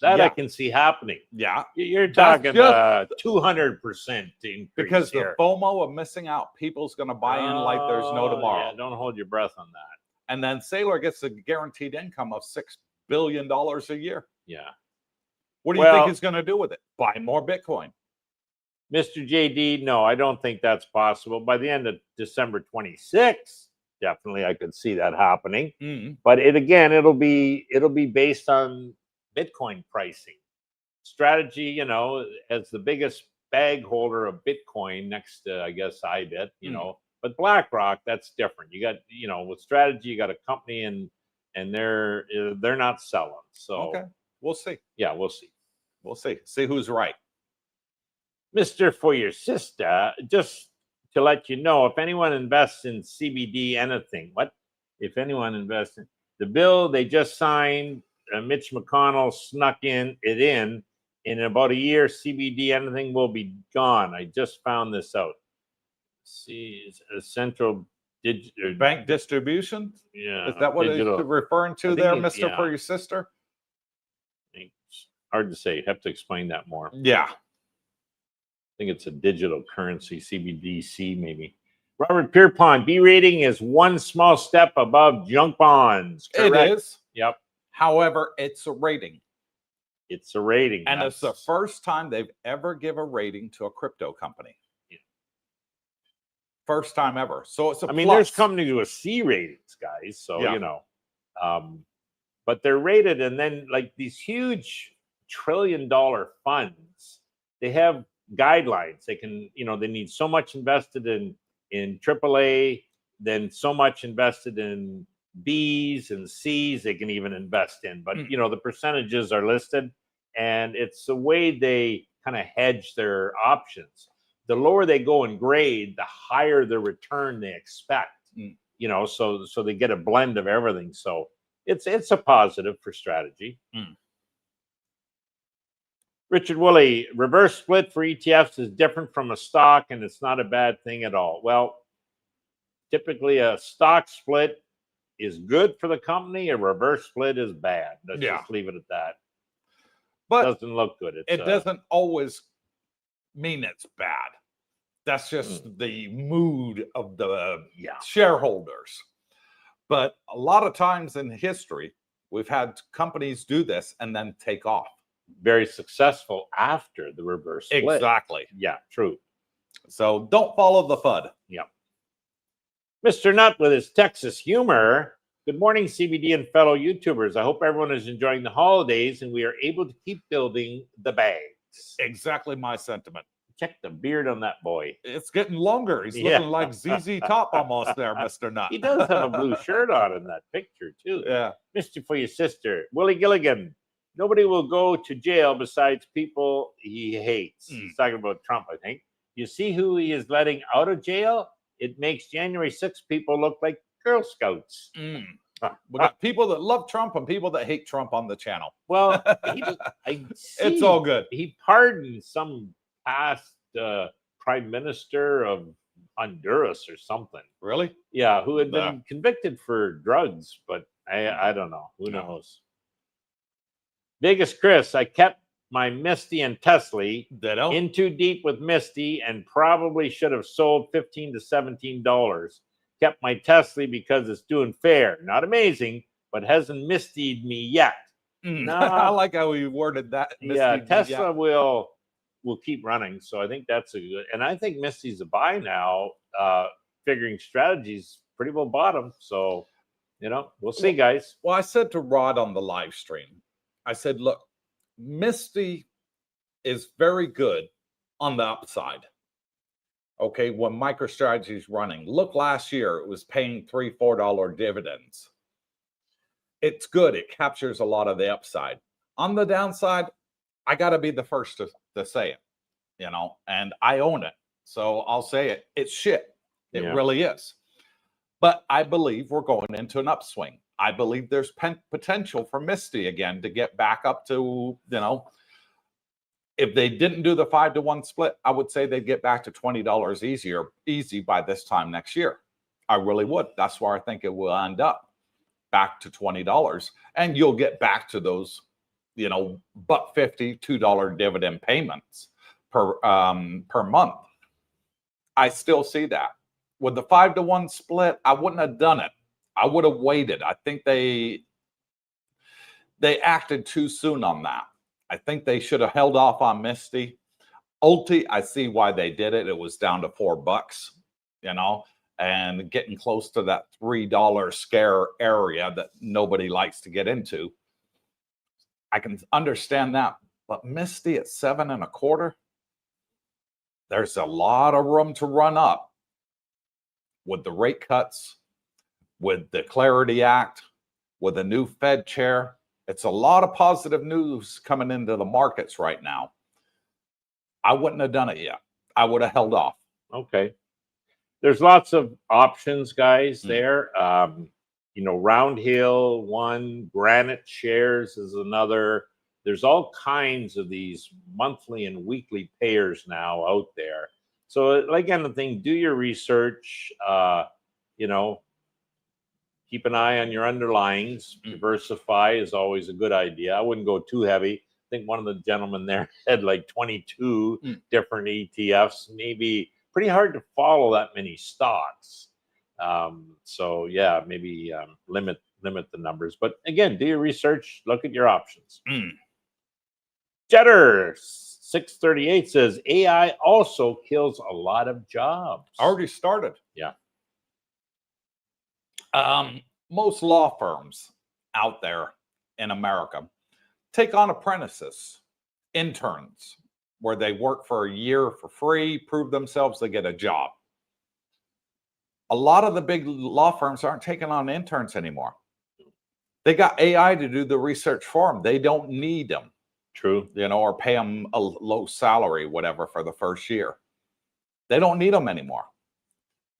That I can see happening. Yeah. You're talking 200% increase. Because the FOMO of missing out, people's going to buy in like there's no tomorrow. Yeah, don't hold your breath on that. And then Saylor gets a guaranteed income of $6 billion a year. Yeah. What do you think he's going to do with it? Buy more Bitcoin. Mr. JD, no, I don't think that's possible. By the end of December 26th, definitely I could see that happening. But it'll be based on Bitcoin pricing. Strategy, you know, as the biggest bag holder of Bitcoin next to, I guess, IBIT, you know, but BlackRock, that's different. You got, you know, with Strategy, you got a company and they're not selling. So we'll see. Yeah, we'll see. We'll see. See who's right. Mr. For your sister, just to let you know, if anyone invests in CBD anything, if anyone invests in the bill they just signed, Mitch McConnell snuck in about a year, CBD anything will be gone. I just found this out. See, a central bank distribution. Yeah, is that what it's referring to there, Mr. For your sister? It's hard to say. You have to explain that more. Yeah. I think it's a digital currency, CBDC maybe. Robert Pierpont, B rating is one small step above junk bonds. Correct. It is. Yep. However, it's a rating. It's a rating. And it's the first time they've ever given a rating to a crypto company. Yeah. First time ever. So it's a plus. There's companies with C ratings, guys. So, you know, but they're rated. And then like these huge $1 trillion funds, they have guidelines. They can, you know, they need so much invested in AAA, then so much invested in B's and C's they can even invest in. But, you know, the percentages are listed, and it's the way they kind of hedge their options. The lower they go in grade, the higher the return they expect. You know, so they get a blend of everything. So it's a positive for strategy. Richard Woolley, reverse split for ETFs is different from a stock, and it's not a bad thing at all. Well, typically a stock split is good for the company. A reverse split is bad. Let's just leave it at that. But it doesn't look good. It doesn't always mean it's bad. That's just the mood of the shareholders. But a lot of times in history, we've had companies do this and then take off. Very successful after the reverse split. Exactly. Yeah, true. So don't follow the FUD. Yeah. Mr. Nutt with his Texas humor. Good morning, CBD and fellow YouTubers. I hope everyone is enjoying the holidays and we are able to keep building the bags. Exactly my sentiment. Check the beard on that boy. It's getting longer. He's Yeah. looking like ZZ Top almost there, Mr. Nut. He does have a blue shirt on in that picture, too. Yeah. Missed you for your sister. Willie Gilligan. Nobody will go to jail besides people he hates. He's talking about Trump, I think. You see who he is letting out of jail? It makes January 6 people look like Girl Scouts. We got people that love Trump and people that hate Trump on the channel. Well, It's all good. He pardoned some past prime minister of Honduras or something. Really? Yeah, who had been convicted for drugs, but I don't know. Who knows? Vegas Chris, I kept my Misty and Tesla in too deep with Misty and probably should have sold $15 to $17. Kept my Tesla because it's doing fair. Not amazing, but hasn't Misty'd me yet. I like how he worded that. Yeah, Tesla will keep running. So I think that's a good, and I think Misty's a buy now, figuring strategies pretty well bottom. So, we'll see, guys. Well, I said to Rod on the live stream, I said, look, Misty is very good on the upside. Okay, when MicroStrategy is running. Look, last year it was paying $3, $4 dividends. It's good. It captures a lot of the upside. On the downside, I got to be the first to say it, and I own it. So I'll say it. It's shit. It really is. But I believe we're going into an upswing. I believe there's potential for Misty again to get back up to, if they didn't do the 5-to-1 split, I would say they'd get back to $20 easy by this time next year. I really would. That's where I think it will end up, back to $20. And you'll get back to those, $1.50, $2 dividend payments per month. I still see that. With the 5-to-1 split, I wouldn't have done it. I would have waited. I think they acted too soon on that. I think they should have held off on Misty. Ulti, I see why they did it. It was down to $4, and getting close to that $3 scare area that nobody likes to get into. I can understand that, but Misty at 7.25, there's a lot of room to run up with the rate cuts, with the Clarity Act, with a new Fed chair. It's a lot of positive news coming into the markets right now. I wouldn't have done it yet. I would have held off. Okay. There's lots of options, guys, there. Round Hill, one. Granite Shares is another. There's all kinds of these monthly and weekly payers now out there. So, like anything, do your research, keep an eye on your underlyings. Diversify is always a good idea. I wouldn't go too heavy. I think one of the gentlemen there had like 22 different ETFs. Maybe pretty hard to follow that many stocks. Maybe limit the numbers. But again, do your research. Look at your options. Jetter 638 says AI also kills a lot of jobs. Already started. Yeah. Most law firms out there in America take on apprentices, interns, where they work for a year for free, prove themselves, they get a job. A lot of the big law firms aren't taking on interns anymore. They got AI to do the research for them. They don't need them. True. Or pay them a low salary, whatever, for the first year. They don't need them anymore.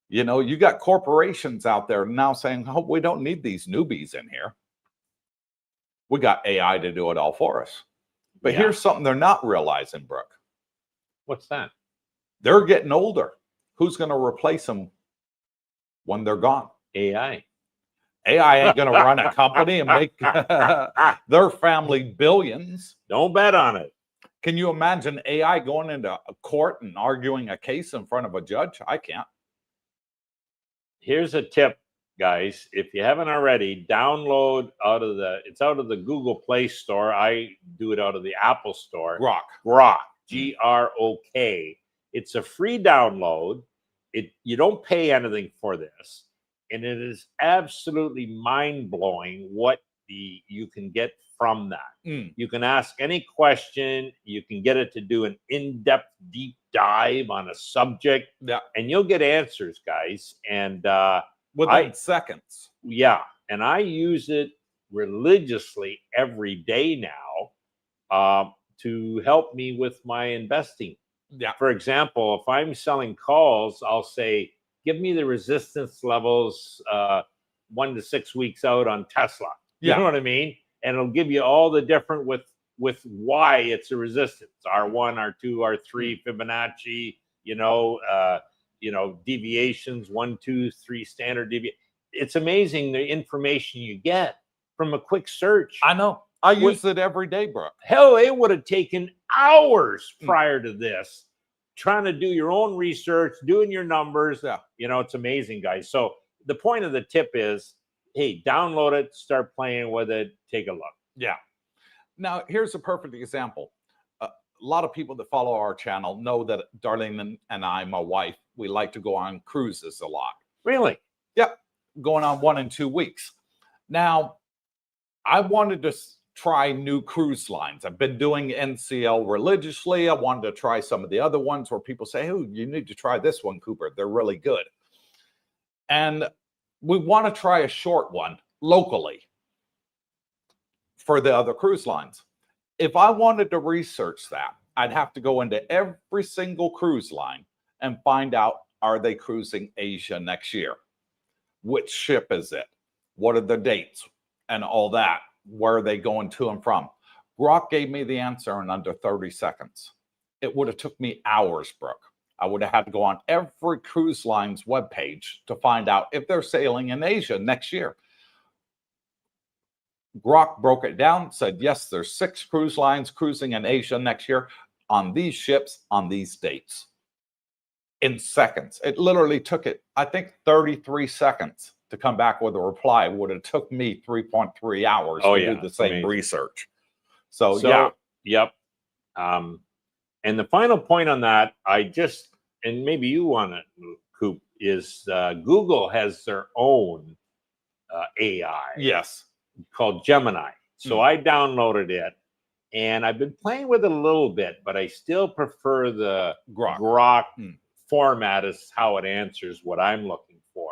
You got corporations out there now saying, oh, we don't need these newbies in here. We got AI to do it all for us. But here's something they're not realizing, Brooke. What's that? They're getting older. Who's going to replace them when they're gone? AI. AI ain't going to run a company and make their family billions. Don't bet on it. Can you imagine AI going into a court and arguing a case in front of a judge? I can't. Here's a tip, guys. If you haven't already, download it's out of the Google Play Store. I do it out of the Apple Store. Grok, Grok. It's a free download. You don't pay anything for this. And it is absolutely mind-blowing what you can get from that. Mm. You can ask any question, you can get it to do an in-depth deep dive on a subject, Yeah. and you'll get answers, guys. And Within seconds. yeah, and I use it religiously every day now to help me with my investing. Yeah. For example, if I'm selling calls, I'll say, give me the resistance levels 1 to 6 weeks out on Tesla. You Yeah. know what I mean? And it'll give you all the different with why it's a resistance. R1, R2, R3, Fibonacci, deviations, 1, 2, 3 standard deviation. It's amazing the information you get from a quick search. I know. I use it every day, bro. Hell, it would have taken hours prior to this, trying to do your own research, doing your numbers. Yeah. It's amazing, guys. So the point of the tip is, hey, download it, start playing with it, take a look. Yeah. Now, here's a perfect example. A lot of people that follow our channel know that Darlene and I, my wife, we like to go on cruises a lot. Really? Yep. Going on 1 and 2 weeks. Now, I wanted to try new cruise lines. I've been doing NCL religiously. I wanted to try some of the other ones where people say, oh, you need to try this one, Cooper. They're really good. And we want to try a short one locally for the other cruise lines. If I wanted to research that, I'd have to go into every single cruise line and find out, are they cruising Asia next year? Which ship is it? What are the dates? And all that. Where are they going to and from? Grok gave me the answer in under 30 seconds. It would have took me hours, Brooke. I would have had to go on every cruise line's webpage to find out if they're sailing in Asia next year. Grok broke it down, said, yes, there's 6 cruise lines cruising in Asia next year on these ships on these dates. In seconds. It literally took it, I think, 33 seconds to come back with a reply. Would have took me 3.3 hours to do the same research. So yeah. Yep. And the final point on that, and maybe you want to, Coop, is Google has their own AI. Yes. Called Gemini. So I downloaded it, and I've been playing with it a little bit, but I still prefer the Grok format as how it answers what I'm looking for.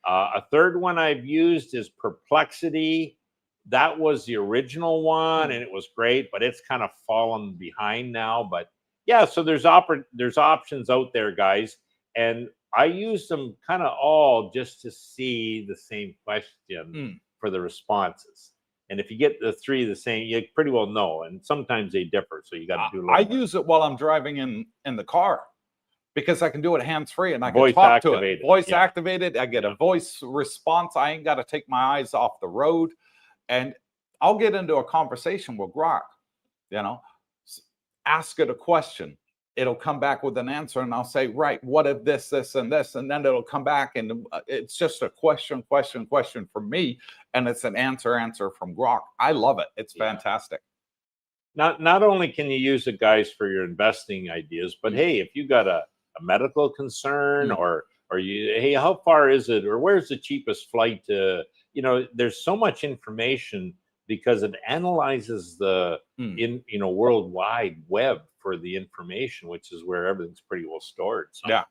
A third one I've used is Perplexity. That was the original one, and it was great, but it's kind of fallen behind now. But yeah, so there's options out there, guys, and I use them kind of all just to see the same question for the responses. And if you get the 3 the same, you pretty well know. And sometimes they differ, so you got to do. I use it while I'm driving in the car, because I can do it hands-free and I can talk to it. Voice activated. I get a voice response. I ain't got to take my eyes off the road. And I'll get into a conversation with Grok, ask it a question. It'll come back with an answer, and I'll say, right, what if this, this, and this? And then it'll come back, and it's just a question for me. And it's an answer from Grok. I love it. It's fantastic. Not only can you use it, guys, for your investing ideas, but hey, if you got a medical concern or hey, how far is it, or where's the cheapest flight to, there's so much information because it analyzes the worldwide web for the information, which is where everything's pretty well stored. So. Yeah.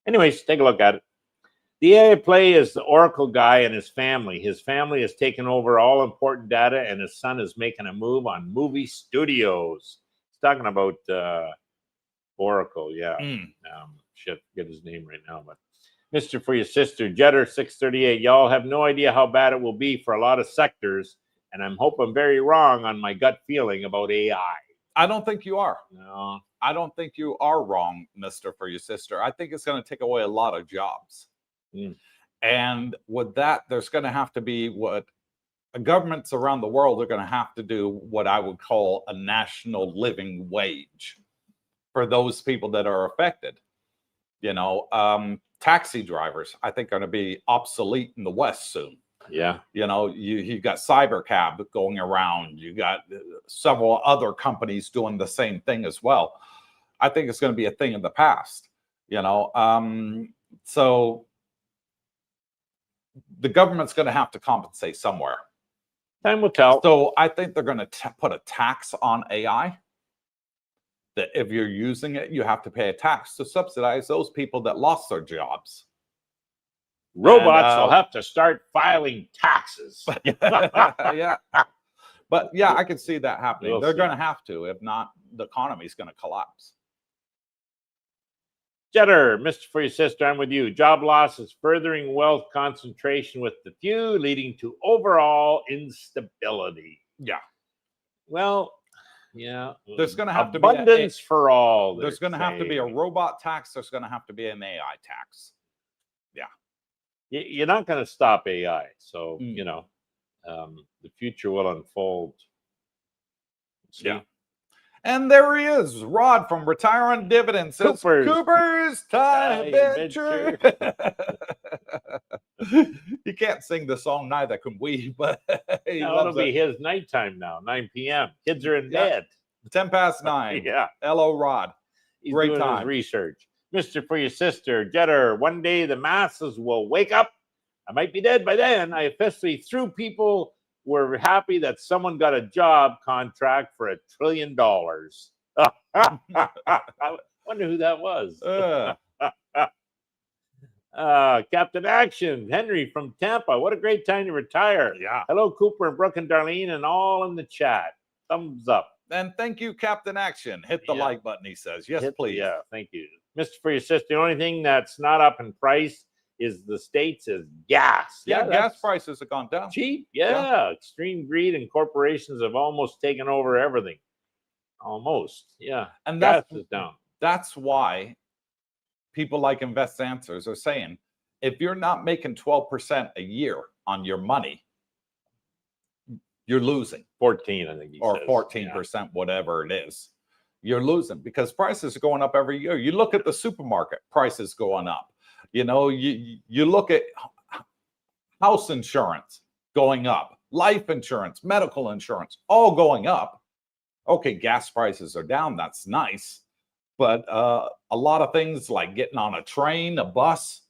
Anyways, take a look at it. The AI play is the Oracle guy and his family. His family has taken over all important data, and his son is making a move on movie studios. He's talking about Oracle, yeah. Shit, forget his name right now, but Mr. For Your Sister, Jetter 638. Y'all have no idea how bad it will be for a lot of sectors, and I hope I'm very wrong on my gut feeling about AI. I don't think you are. No. I don't think you are wrong, Mr. For Your Sister. I think it's going to take away a lot of jobs. And with that, there's going to have to be what governments around the world are going to have to do, what I would call a national living wage for those people that are affected. Taxi drivers, I think, are going to be obsolete in the West soon. Yeah. You got Cybercab going around. You got several other companies doing the same thing as well. I think it's going to be a thing of the past, so the government's going to have to compensate somewhere, Time will tell. So I think they're going to put a tax on AI. That if you're using it, you have to pay a tax to subsidize those people that lost their jobs. Robots will have to start filing taxes. Yeah. But yeah, I can see that happening. We'll They're see. going to have to. If not, the economy is going to collapse. Jetter, Mr. For Your Sister, I'm with you. Job loss is furthering wealth concentration with the few, leading to overall instability. Yeah. Well, yeah. There's going to have to be abundance for all. There's going to have to be a robot tax. There's going to have to be an AI tax. Yeah. You're not going to stop AI. So, you know, the future will unfold. See? Yeah. And there he is, Rod from Retire on Dividends. Says, Coopersthaiadventure. He can't sing the song, neither can we, but he No, loves it'll be it. his nighttime now, 9 p.m. Kids are in bed. 10 past 9. Yeah. Hello, Rod. He's Great doing time. his research. Mr. For Your Sister, Jetter, one day the masses will wake up. I might be dead by then. I officially threw people were happy that someone got a job contract for $1 trillion. I wonder who that was. Captain Action, Henry from Tampa. What a great time to retire. Yeah. Hello, Cooper and Brooke and Darlene, and all in the chat. Thumbs up. And thank you, Captain Action. Hit the like button, he says. Yes, please. Yeah, thank you. Mr. For Your Sister, the only thing that's not up in price is the States is gas. Yeah, gas prices have gone down. Cheap. Yeah. Extreme greed and corporations have almost taken over everything. Almost. Yeah. And gas is down. That's why people like Invest Answers are saying, if you're not making 12% a year on your money, you're losing. 14, I think he or says. 14%, whatever it is. You're losing because prices are going up every year. You look at the supermarket, prices going up. You know, you look at house insurance going up, life insurance, medical insurance, all going up. Okay, gas prices are down. That's nice. But a lot of things like getting on a train, a bus,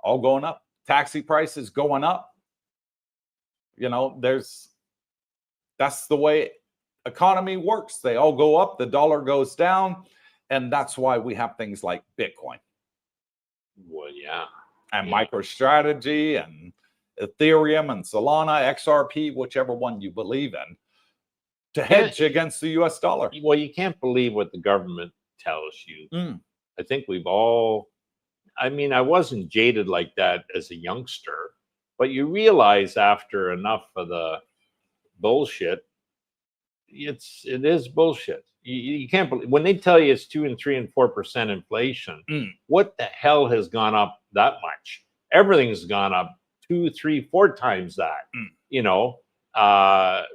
all going up. Taxi prices going up. You know, that's the way economy works. They all go up, the dollar goes down. And that's why we have things like Bitcoin. Well, yeah. And Microstrategy and Ethereum and Solana, XRP, whichever one you believe in, to hedge against the US dollar. Well, you can't believe what the government tells you. I think we've all, I mean, I wasn't jaded like that as a youngster, but you realize after enough of the bullshit, it is bullshit. You can't believe when they tell you it's 2 and 3 and 4% inflation. What the hell has gone up that much? Everything's gone up 2, 3, 4 times that. You know,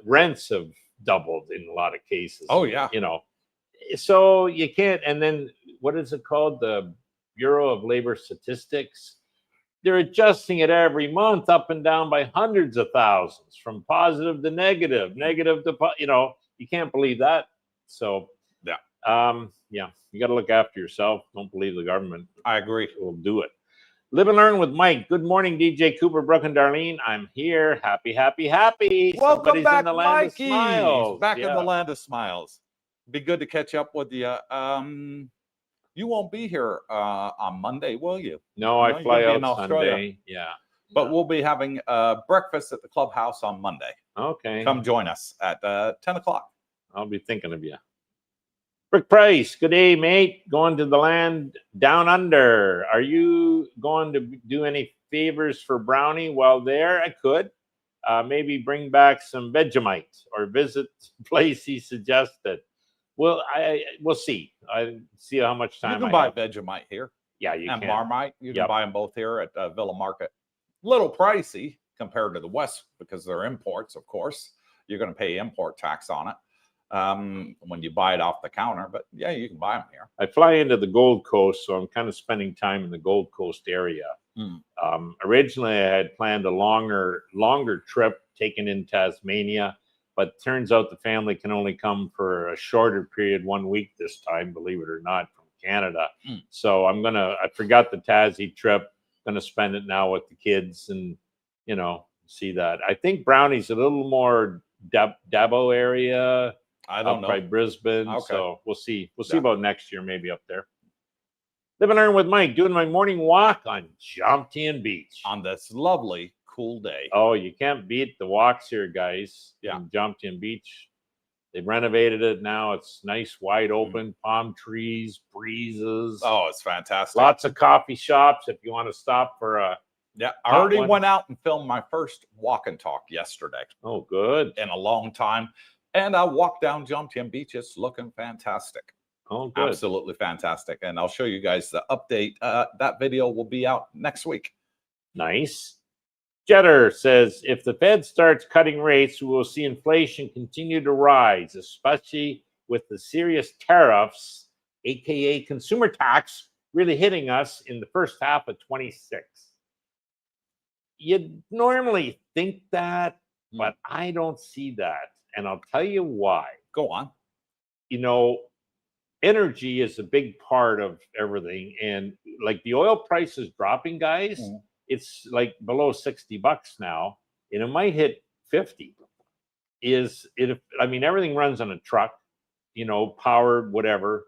rents have doubled in a lot of cases. Oh yeah. You know, so you can't. And then what is it called? The Bureau of Labor Statistics. They're adjusting it every month up and down by hundreds of thousands, from positive to negative, negative to, you know, you can't believe that. So, you got to look after yourself. Don't believe the government. I agree. Will do it. Live and learn with Mike. Good morning, DJ Cooper, Brooke, and Darlene. I'm here. Happy, happy, happy. Welcome Somebody's back, in the land Mikey. of smiles. Back in the land of smiles. Be good to catch up with you. You won't be here on Monday, will you? No, I fly out Australia. Sunday. Yeah. But we'll be having breakfast at the clubhouse on Monday. Okay. Come join us at 10 o'clock. I'll be thinking of you. Rick Price, good day, mate. Going to the land down under. Are you going to do any favors for Brownie while there? I could. Maybe bring back some Vegemite or visit the place he suggested. Well, we'll see. I see how much time you can buy Vegemite here. Yeah, you and can. Marmite. You can buy them both here at Villa Market. Little pricey compared to the West because they're imports, of course. You're going to pay import tax on it when you buy it off the counter. But yeah, you can buy them here. I fly into the Gold Coast, so I'm kind of spending time in the Gold Coast area. Originally, I had planned a longer trip taken in Tasmania, but turns out the family can only come for a shorter period, 1 week this time, believe it or not, from Canada. So I forgot the Tassie trip, going to spend it now with the kids and, you know, see that. I think Brownie's a little more Dabo area. I don't know. By Brisbane. Okay. So we'll see. We'll see about next year, maybe up there. Live and learn with Mike, doing my morning walk on Jomtien Beach. On this lovely, cool day. Oh, you can't beat the walks here, guys. Yeah. In Jomtien Beach. They've renovated it now. It's nice, wide open, palm trees, breezes. Oh, it's fantastic. Lots of coffee shops if you want to stop for a. Yeah, I already went out and filmed my first walk and talk yesterday. Oh, good. In a long time. And I walked down Jomtien Beach. It's looking fantastic. Oh, good. Absolutely fantastic. And I'll show you guys the update. That video will be out next week. Nice. Jetter says, if the Fed starts cutting rates, we will see inflation continue to rise, especially with the serious tariffs, aka consumer tax, really hitting us in the first half of 26. You'd normally think that, but I don't see that. And I'll tell you why. Go on. You know, energy is a big part of everything. And like the oil price is dropping, guys. It's like below $60 now, and it might hit 50. I mean, everything runs on a truck, you know, powered, whatever.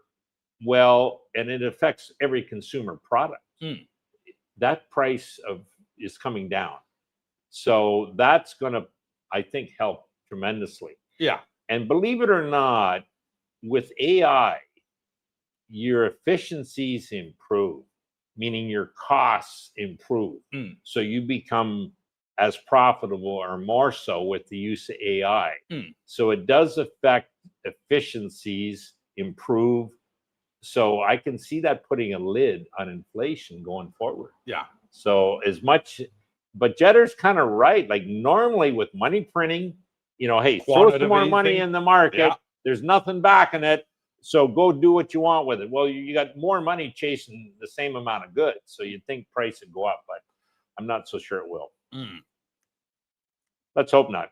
Well, and it affects every consumer product. That price is coming down. So that's going to, I think, help tremendously. Yeah. And believe it or not, with AI, your efficiencies improve, meaning your costs improve. So you become as profitable or more so with the use of AI. So it does affect efficiencies, improve. So I can see that putting a lid on inflation going forward. Yeah. So but Jetter's kind of right. Like normally with money printing, you know, hey, throw some more money in the market. Yeah. There's nothing backing it. So go do what you want with it. Well, you got more money chasing the same amount of goods. So you'd think price would go up, but I'm not so sure it will. Let's hope not.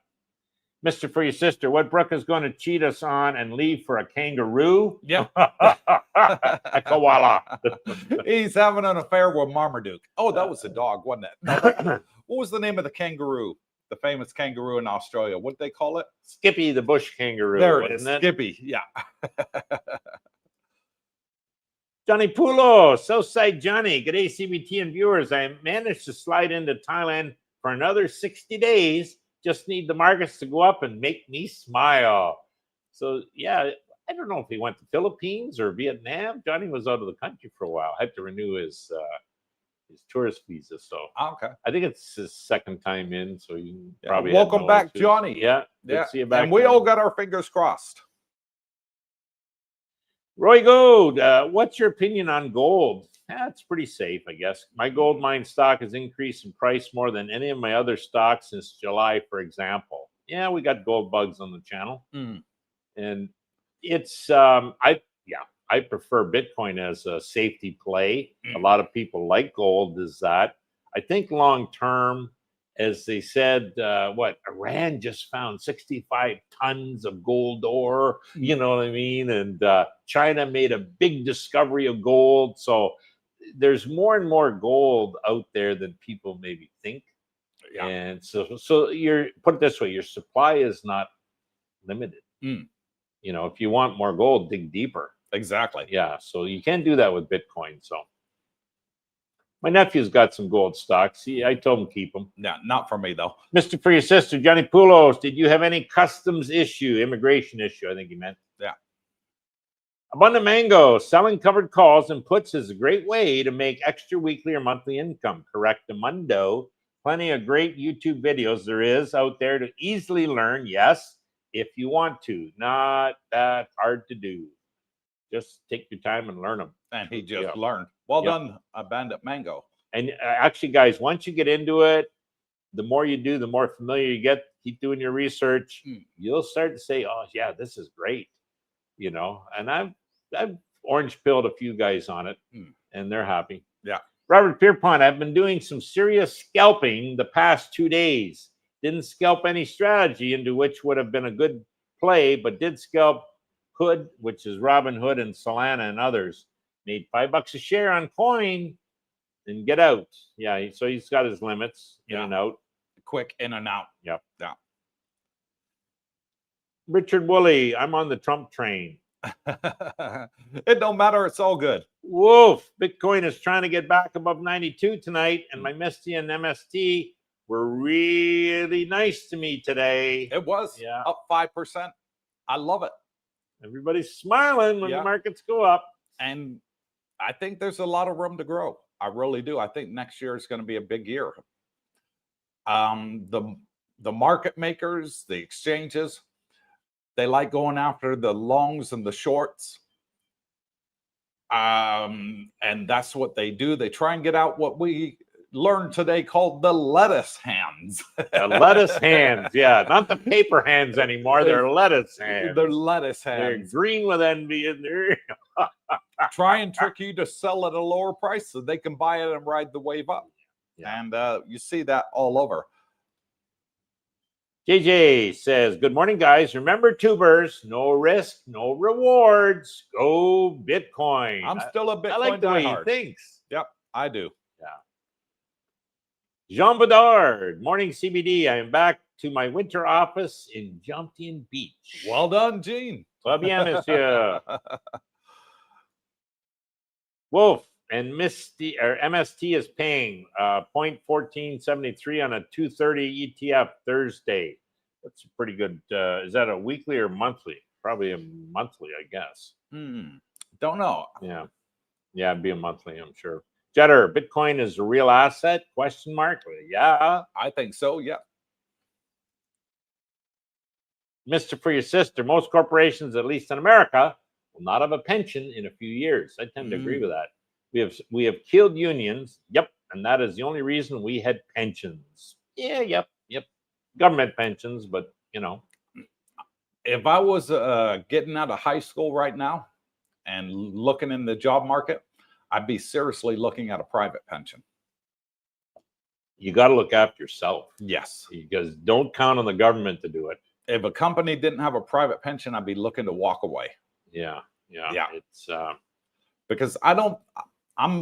Mr. For your sister, what Brooke is going to cheat us on and leave for a kangaroo? Yeah. A koala. He's having an affair with Marmaduke. Oh, that was a dog, wasn't it? What was the name of the kangaroo? The famous kangaroo in Australia. What did they call it? Skippy the bush kangaroo. There it is. Skippy. Yeah. Johnny Pulo, Southside Johnny. G'day, CBT and viewers. I managed to slide into Thailand for another 60 days. Just need the markets to go up and make me smile. So, yeah, I don't know if he went to Philippines or Vietnam. Johnny was out of the country for a while. Had to renew his tourist visa. So okay, I think it's his second time in. So you probably welcome back, Johnny. Yeah, good to see you back. And we all got our fingers crossed. Roy Gold, what's your opinion on gold? It's pretty safe, I guess. My gold mine stock has increased in price more than any of my other stocks since July, for example. Yeah, we got gold bugs on the channel, and it's I prefer Bitcoin as a safety play. A lot of people like gold. Is that I think long term, as they said, Iran just found 65 tons of gold ore. You know what I mean? And China made a big discovery of gold. So there's more and more gold out there than people maybe think. Yeah. And so you're put it this way: your supply is not limited. You know, if you want more gold, dig deeper. Exactly. Yeah. So you can't do that with Bitcoin. So my nephew's got some gold stocks. I told him keep them. Yeah, not for me though. Mr. For your sister, Johnny Poulos, did you have any customs issue, immigration issue? I think he meant. Yeah. Abundant Mango, selling covered calls and puts is a great way to make extra weekly or monthly income. Correctamundo. Plenty of great YouTube videos there is out there to easily learn. Yes, if you want to. Not that hard to do. Just take your time and learn them. And he just learned. Well done, Abundant Mango. And actually, guys, once you get into it, the more you do, the more familiar you get. Keep doing your research. You'll start to say, "Oh, yeah, this is great," you know. And I've orange pilled a few guys on it, and they're happy. Yeah. Robert Pierpont, I've been doing some serious scalping the past 2 days. Didn't scalp any strategy into which would have been a good play, but did scalp Hood, which is Robin Hood and Solana and others. Made $5 a share on coin and get out. Yeah, so he's got his limits in and out. quick in and out. Yep. Yeah. Richard Woolley, I'm on the Trump train. It don't matter. It's all good. Wolf, Bitcoin is trying to get back above 92 tonight, and my Misty and MST were really nice to me today. It was up 5%. I love it. Everybody's smiling when the markets go up. And I think there's a lot of room to grow. I really do. I think next year is going to be a big year. The market makers, the exchanges, they like going after the longs and the shorts. And that's what they do. They try and get out what we learned today called the lettuce hands. The lettuce hands, yeah. Not the paper hands anymore. They're lettuce hands. They're lettuce hands. They're green with envy in there. Try and trick you to sell at a lower price so they can buy it and ride the wave up. Yeah. And you see that all over. JJ says, good morning, guys. Remember, tubers, no risk, no rewards. Go Bitcoin. I'm still a Bitcoin I like the way he diehard. thinks. Yep, I do. Yeah. Jean Bedard, morning CBD. I am back to my winter office in Jomtien Beach. Well done, Gene. Très bien, monsieur. Wolf and Misty or MST is paying 0.1473 on a 230 ETF Thursday. That's a pretty good. Is that a weekly or monthly? Probably a monthly, I guess. Don't know. Yeah, it'd be a monthly, I'm sure. Jetter, Bitcoin is a real asset? Question mark. Yeah, I think so. Yeah. Mr. For your sister, most corporations, at least in America, will not have a pension in a few years. I tend to agree with that. We have killed unions. Yep, and that is the only reason we had pensions. Yeah, yep. Government pensions, but you know. If I was getting out of high school right now and looking in the job market, I'd be seriously looking at a private pension. You got to look after yourself. Yes. Because don't count on the government to do it. If a company didn't have a private pension, I'd be looking to walk away. Yeah. It's because I'm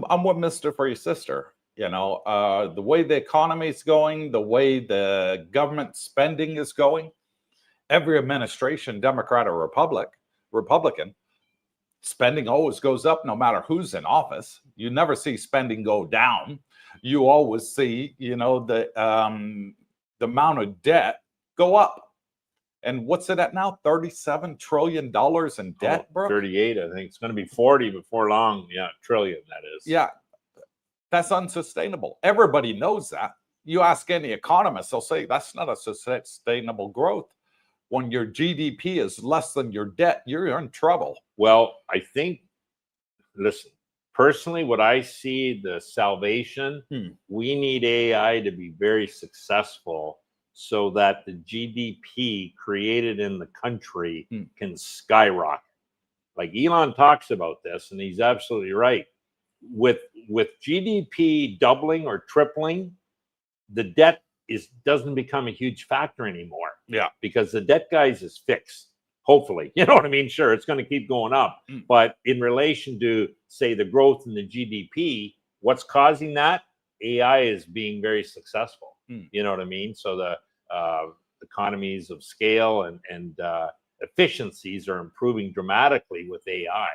with Mr. For your sister. You know, the way the economy is going, the way the government spending is going, every administration, Democrat or Republican, spending always goes up no matter who's in office. You never see spending go down. You always see, you know, the amount of debt go up. And what's it at now? $37 trillion in debt, bro? 38, I think. It's going to be 40 before long. Yeah, trillion, that is. Yeah, that's unsustainable. Everybody knows that. You ask any economist, they'll say that's not a sustainable growth. When your GDP is less than your debt, you're in trouble. Well, I think, listen, personally, what I see, the salvation, we need AI to be very successful so that the GDP created in the country can skyrocket. Like Elon talks about this, and he's absolutely right. With GDP doubling or tripling, the debt doesn't become a huge factor anymore. Yeah. Because the debt, guys, is fixed. Hopefully. You know what I mean? Sure, it's going to keep going up. But in relation to, say, the growth in the GDP, what's causing that? AI is being very successful. You know what I mean? So the economies of scale and efficiencies are improving dramatically with AI.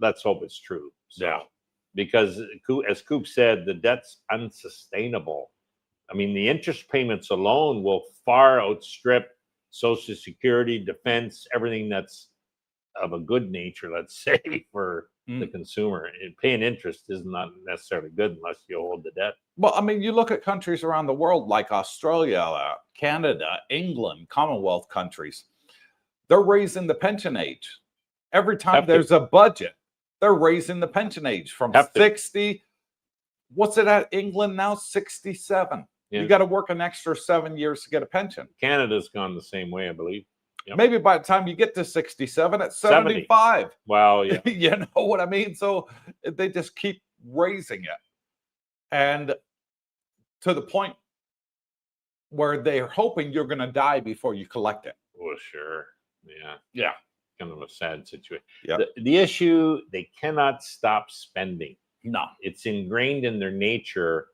Let's hope it's true. So, yeah. Because as Coop said, the debt's unsustainable. I mean, the interest payments alone will far outstrip Social Security, defense, everything that's of a good nature, let's say, for the consumer. And paying interest is not necessarily good unless you hold the debt. Well, I mean, you look at countries around the world like Australia, Canada, England, Commonwealth countries. They're raising the pension age. Every time there's a budget, they're raising the pension age from 60. What's it at England now? 67. Yeah. You got to work an extra 7 years to get a pension. Canada's gone the same way, I believe. Yep. Maybe by the time you get to 67, it's 75. Well, yeah. You know what I mean? So they just keep raising it. And to the point where they're hoping you're going to die before you collect it. Well, sure. Yeah. Yeah. Kind of a sad situation. Yep. The issue, they cannot stop spending. No. It's ingrained in their nature.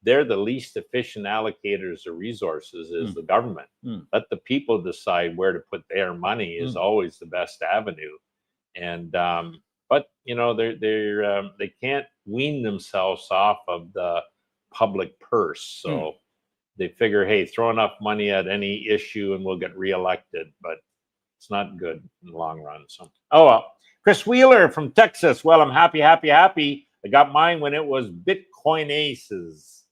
they're the least efficient allocators of resources is the government. Let the people decide where to put their money is always the best avenue. And but you know, they can't wean themselves off of the public purse. So they figure, hey, throw enough money at any issue and we'll get reelected. But it's not good in the long run. So well. Chris Wheeler from Texas. Well, I'm happy. I got mine when it was Bitcoin Aces.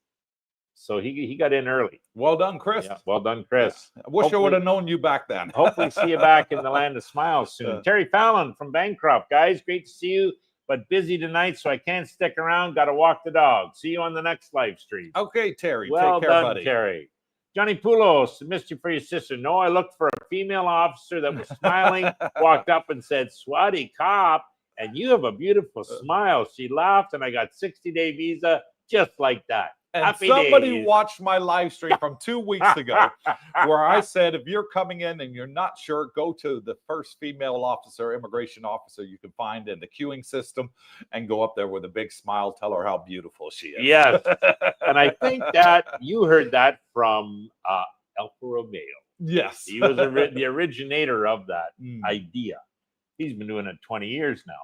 So he got in early. Well done, Chris. Yeah, well done, Chris. I wish I would have known you back then. Hopefully see you back in the land of smiles soon. Terry Fallon from Bancroft. Guys, great to see you, but busy tonight, so I can't stick around. Got to walk the dog. See you on the next live stream. Okay, Terry. Well Take care, done, buddy. Terry. Johnny Poulos, missed you for your sister. No, I looked for a female officer that was smiling, walked up and said, "Swati cop, and you have a beautiful smile." She laughed, and I got 60-day visa just like that. And Happy somebody days. watched my live stream from 2 weeks ago where I said, if you're coming in and you're not sure, go to the first female officer, immigration officer you can find in the queuing system and go up there with a big smile. Tell her how beautiful she is. Yes. And I think that you heard that from Alfa Romeo. Yes. He was the originator of that idea. He's been doing it 20 years now.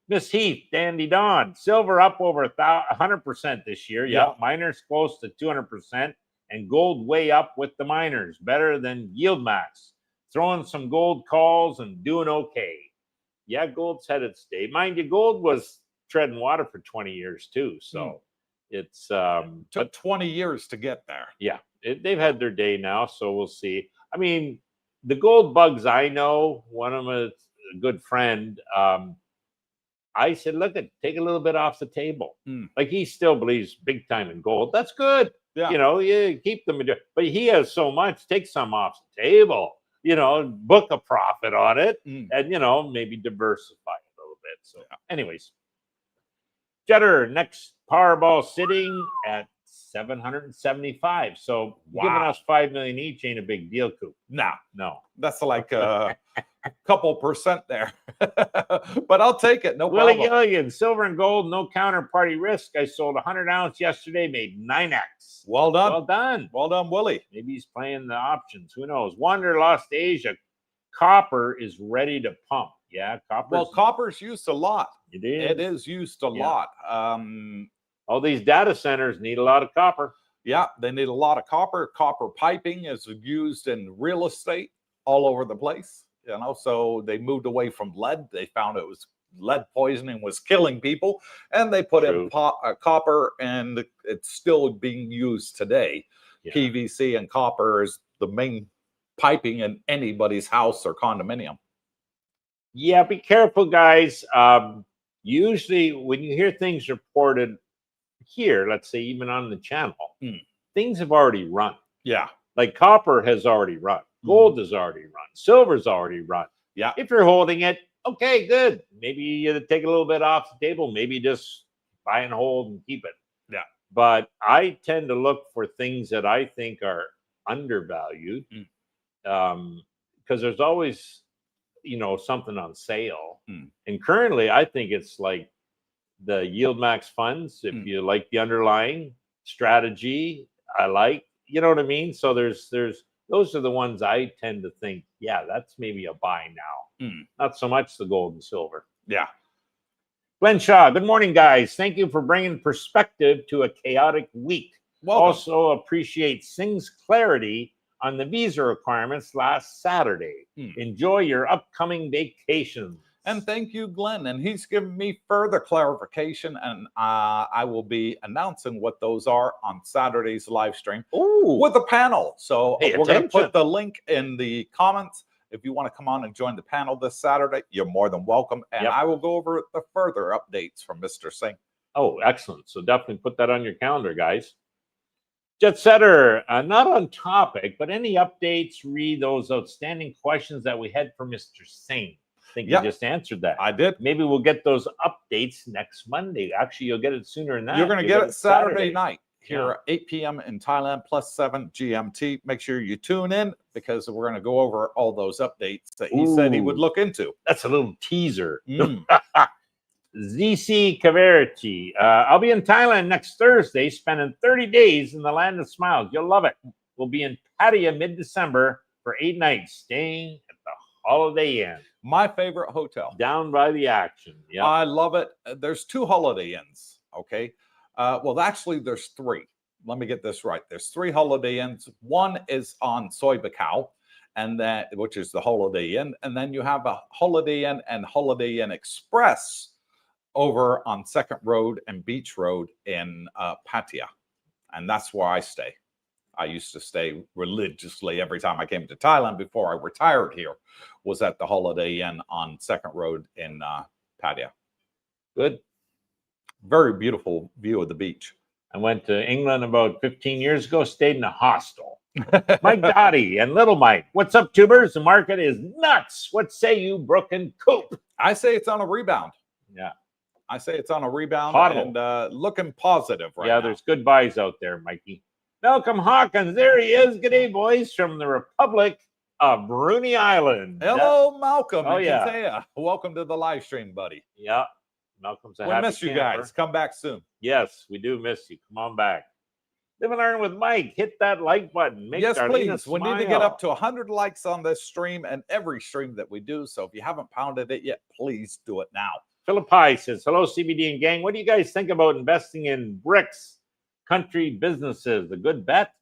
Miss Heath, Dandy Don, silver up over 100% this year. Yeah, miners close to 200%, and gold way up with the miners. Better than Yield Max. Throwing some gold calls and doing okay. Yeah, gold's headed state. Mind you, gold was treading water for 20 years too. So it's took 20 years to get there. Yeah, they've had their day now, so we'll see. I mean, the gold bugs I know, one of them is a good friend. I said, look, take a little bit off the table. Like he still believes big time in gold. That's good. Yeah. You know, you keep them, but he has so much. Take some off the table. You know, book a profit on it, and you know, maybe diversify a little bit. So, anyways, Jetter next Powerball sitting at 775. So giving us 5 million each ain't a big deal, Coop. No, That's like a couple percent there. But I'll take it. No Willie problem. Gilligan, silver and gold, no counterparty risk. I sold 100 ounce yesterday, made 9x. Well done. Well done. Well done, Willie. Maybe he's playing the options. Who knows? Wander lost Asia. Copper is ready to pump. Yeah, copper. Well, copper's used a lot. It is. It is used a lot. All these data centers need a lot of copper. Yeah, they need a lot of copper. Copper piping is used in real estate all over the place. You know, so they moved away from lead. They found it was lead poisoning was killing people, and they put in copper, and it's still being used today. Yeah. PVC and copper is the main piping in anybody's house or condominium. Yeah, be careful, guys. Usually when you hear things reported here, let's say even on the channel, things have already run. Yeah. Like copper has already run. Gold has already run. Silver's already run. Yeah. If you're holding it, okay, good. Maybe you take a little bit off the table. Maybe just buy and hold and keep it. Yeah. But I tend to look for things that I think are undervalued, because there's always, you know, something on sale. And currently, I think it's like the Yield Max funds. If you like the underlying strategy, I like, you know what I mean? So there's those are the ones I tend to think, yeah, that's maybe a buy now. Not so much the gold and silver. Yeah. Glenn Shaw, good morning, guys. Thank you for bringing perspective to a chaotic week. Welcome. Also appreciate Singh's clarity on the visa requirements last Saturday. Enjoy your upcoming vacations. And thank you, Glenn. And he's given me further clarification, and I will be announcing what those are on Saturday's live stream with a panel. So we're going to put the link in the comments. If you want to come on and join the panel this Saturday, you're more than welcome. And I will go over the further updates from Mr. Singh. Oh, excellent. So definitely put that on your calendar, guys. Jet Setter, not on topic, but any updates, read those outstanding questions that we had for Mr. Singh. I think you just answered that. I did. Maybe we'll get those updates next Monday. Actually, you'll get it sooner than that. You're going to get it Saturday night here at 8 p.m. in Thailand, +7 GMT. Make sure you tune in because we're going to go over all those updates that he said he would look into. That's a little teaser. ZC Kaverchi. I'll be in Thailand next Thursday, spending 30 days in the land of smiles. You'll love it. We'll be in Pattaya mid-December for 8 nights, staying at the Holiday Inn. My favorite hotel. Down by the action. Yeah. I love it. There's 2 Holiday Inns. Okay. Well, actually, there's 3. Let me get this right. There's 3 Holiday Inns. One is on Soy Bacau, which is the Holiday Inn, and then you have a Holiday Inn and Holiday Inn Express over on Second Road and Beach Road in Pattaya, and that's where I stay. I used to stay religiously every time I came to Thailand before I retired here, was at the Holiday Inn on Second Road in Pattaya. Good. Very beautiful view of the beach. I went to England about 15 years ago, stayed in a hostel. Mike Dottie and Little Mike. What's up, tubers? The market is nuts. What say you, Brooke and Coop? I say it's on a rebound. Yeah. I say it's on a rebound Hodl. and looking positive right now. Yeah, there's good buys out there, Mikey. Malcolm Hawkins, there he is. G'day, boys, from the Republic of Brunei Island. Hello, Malcolm. Oh, and yeah. Katea. Welcome to the live stream, buddy. Yeah. Malcolm's a We happy miss you camper. guys. Come back soon. Yes, we do miss you. Come on back. Live and learn with Mike. Hit that like button. Make Yes, Darlena please. We need to get smile. up to 100 likes on this stream and every stream that we do. So if you haven't pounded it yet, please do it now. Philippi says, hello, CBD and gang. What do you guys think about investing in BRICS country businesses? A good bet?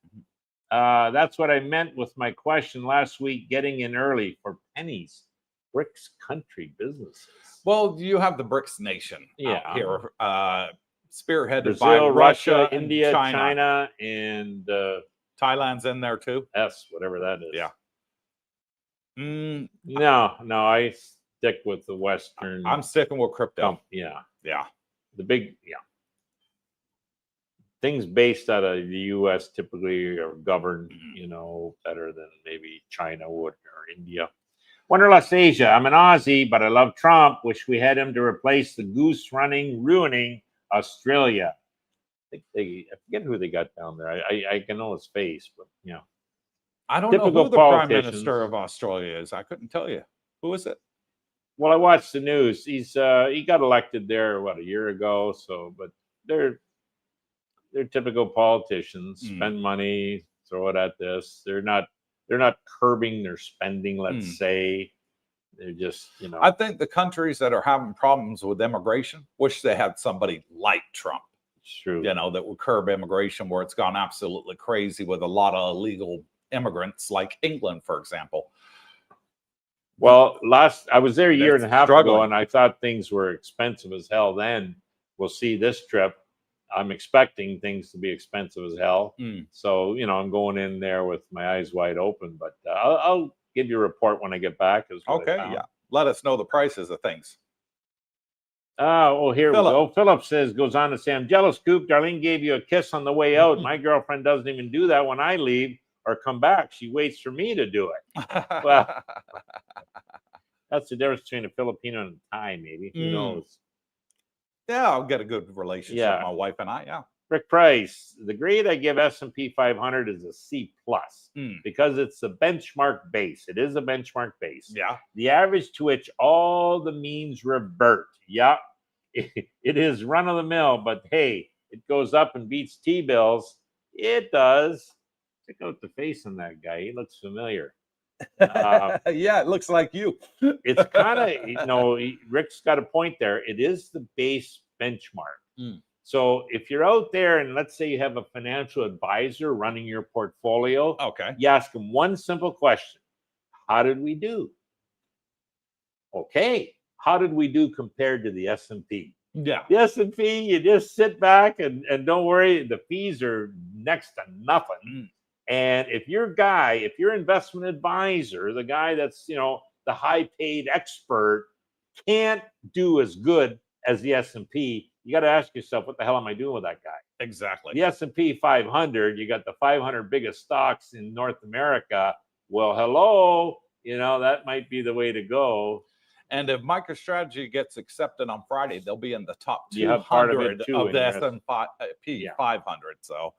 That's what I meant with my question last week, getting in early for pennies. BRICS country businesses. Well, you have the BRICS nation Yeah. out here, spearheaded Brazil, by Russia, and India, China, and Thailand's in there too. whatever that is. Yeah. No, I stick with the Western. I'm sticking with crypto. Yeah. Yeah. The big, things based out of the U.S. typically are governed, better than maybe China would or India. Wanderlust Asia. I'm an Aussie, but I love Trump. Wish we had him to replace the goose ruining Australia. I forget who they got down there. I can know his face, but I don't know Typical who the Prime politicians. Minister of Australia is. I couldn't tell you. Who is it? Well, I watched the news. He got elected there a year ago. So, but they're typical politicians. Spend money, throw it at this. They're not curbing their spending. Let's say they're just I think the countries that are having problems with immigration wish they had somebody like Trump. It's true. That would curb immigration where it's gone absolutely crazy with a lot of illegal immigrants, like England, for example. Well, I was there a year and a half struggling. ago, and I thought things were expensive as hell then. We'll see this trip. I'm expecting things to be expensive as hell. So, I'm going in there with my eyes wide open, but I'll give you a report when I get back. Okay, yeah. Let us know the prices of things. Here Philip. we go. Philip goes on to say, I'm jealous, Coop. Darlene gave you a kiss on the way out. My girlfriend doesn't even do that when I leave or come back. She waits for me to do it. Well, that's the difference between a Filipino and a Thai, maybe. Who knows? Yeah, I'll get a good relationship. My wife and I, yeah. Rick Price, the grade I give S&P 500 is a C plus because it's a benchmark base. It is a benchmark base. Yeah. The average to which all the means revert. Yeah. It is run of the mill, but hey, it goes up and beats T-bills. It does. Check out the face on that guy. He looks familiar. Yeah, it looks like you. It's kind of, Rick's got a point there. It is the base benchmark. So if you're out there and let's say you have a financial advisor running your portfolio, Okay. you ask them one simple question. How did we do? Okay. How did we do compared to the S&P? Yeah. The S&P, you just sit back and don't worry. The fees are next to nothing. And if your investment advisor, the guy that's, the high paid expert can't do as good as the S&P, you got to ask yourself, what the hell am I doing with that guy? Exactly. The S&P 500, you got the 500 biggest stocks in North America. Well, hello, that might be the way to go. And if MicroStrategy gets accepted on Friday, they'll be in the top You have part of it 200 too of in the your S&P 500. So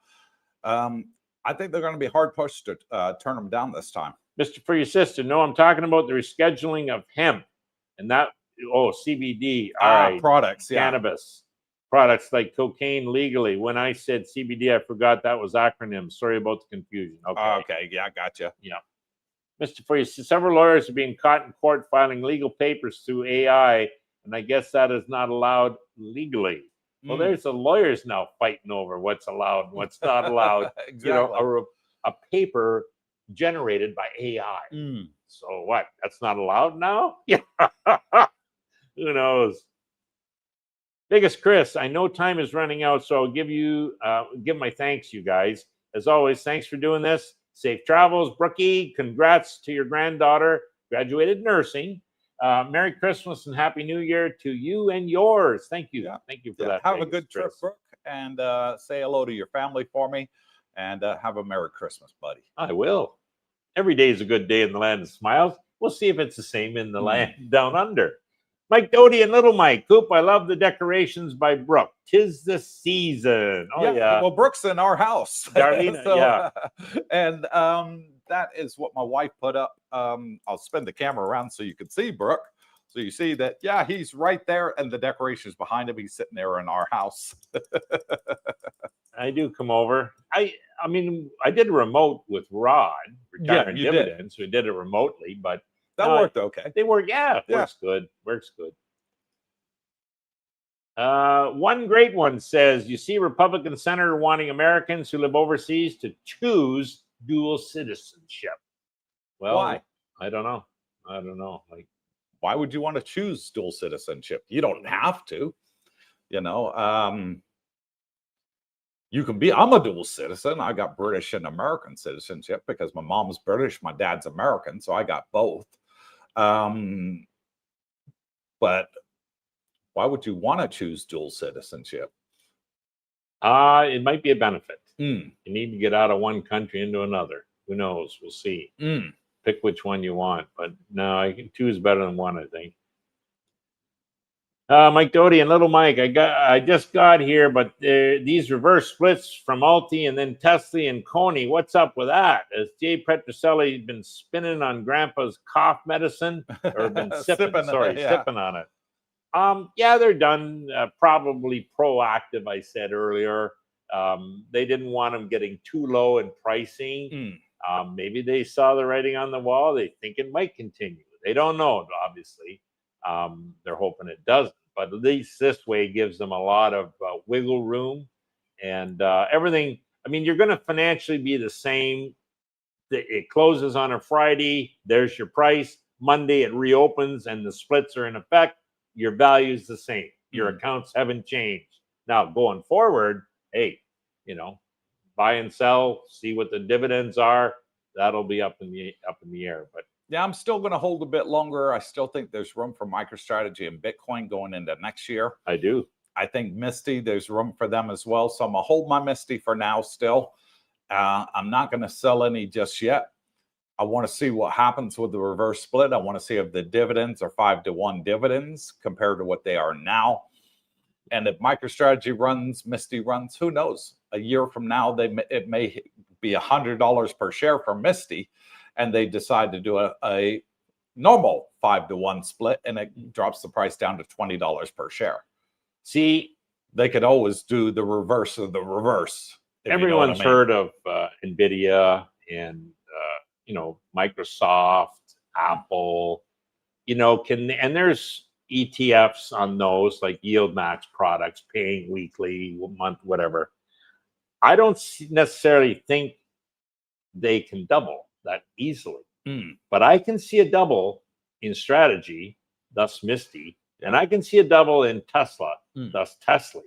I think they're going to be hard pushed to turn them down this time. Mr. For your sister, no, I'm talking about the rescheduling of hemp. And that CBD. All right. Products. Yeah. Cannabis products like cocaine legally. When I said CBD, I forgot that was acronym. Sorry about the confusion. Okay. Okay. Yeah, gotcha. Yeah. Mr. For several lawyers are being caught in court filing legal papers through AI, and I guess that is not allowed legally. Well, there's the lawyers now fighting over what's allowed and what's not allowed. Exactly. A paper generated by AI. So what? That's not allowed now? Yeah. Who knows? Biggest Chris, I know time is running out, so I'll give my thanks, you guys. As always, thanks for doing this. Safe travels, Brookie. Congrats to your granddaughter, graduated nursing. Merry Christmas and Happy New Year to you and yours. Thank you. Yeah. Thank you for that. Have a good trip, Brooke, and say hello to your family for me, and have a Merry Christmas, buddy. I will. Every day is a good day in the land of smiles. We'll see if it's the same in the land down under. Mike Doty and Little Mike. Coop, I love the decorations by Brooke. 'Tis the season. Oh, yeah. Well, Brooke's in our house. Darlene, yeah. And that is what my wife put up. I'll spin the camera around so you can see Brooke. So you see that, yeah, he's right there, and the decorations behind him. He's sitting there in our house. I do come over. I mean, I did a remote with Rod, Retirement Dividends. We did it remotely, but that worked okay. They work, works good. Works good. One great one says, you see Republican senator wanting Americans who live overseas to choose dual citizenship. Well, why? I don't know. Like, why would you want to choose dual citizenship? You don't have to. You know, you can be. I'm a dual citizen. I got British and American citizenship because my mom's British, my dad's American, so I got both. But why would you want to choose dual citizenship? It might be a benefit. You need to get out of one country into another. Who knows? We'll see. Pick which one you want. But no, two is better than one, I think. Mike Doty and Little Mike, I just got here, but these reverse splits from Alti and then Tesla and Coney, what's up with that? Has Jay Petroselli been spinning on Grandpa's cough medicine, or been sipping on it? Yeah, they're done. Probably proactive, I said earlier. They didn't want them getting too low in pricing. Maybe they saw the writing on the wall. They think it might continue. They don't know, obviously. They're hoping it doesn't. But at least this way gives them a lot of wiggle room and everything. I mean, you're going to financially be the same. It closes on a Friday. There's your price. Monday, it reopens and the splits are in effect. Your value is the same. Your accounts haven't changed. Now, going forward, hey, buy and sell, see what the dividends are. That'll be up in the air. But yeah, I'm still going to hold a bit longer. I still think there's room for MicroStrategy and Bitcoin going into next year. I do. I think Misty, there's room for them as well. So I'm going to hold my Misty for now still. I'm not going to sell any just yet. I want to see what happens with the reverse split. I want to see if the dividends are 5-to-1 dividends compared to what they are now. And if MicroStrategy runs, Misty runs, who knows? A year from now, it may be $100 per share for Misty. And they decide to do a normal 5-to-1 split, and it drops the price down to $20 per share. See, they could always do the reverse of the reverse. Everyone's heard of NVIDIA and Microsoft, Apple. And there's ETFs on those, like yield max products, paying weekly, month, whatever. I don't necessarily think they can double that easily. But I can see a double in strategy, thus Misty, and I can see a double in Tesla, thus Tesla.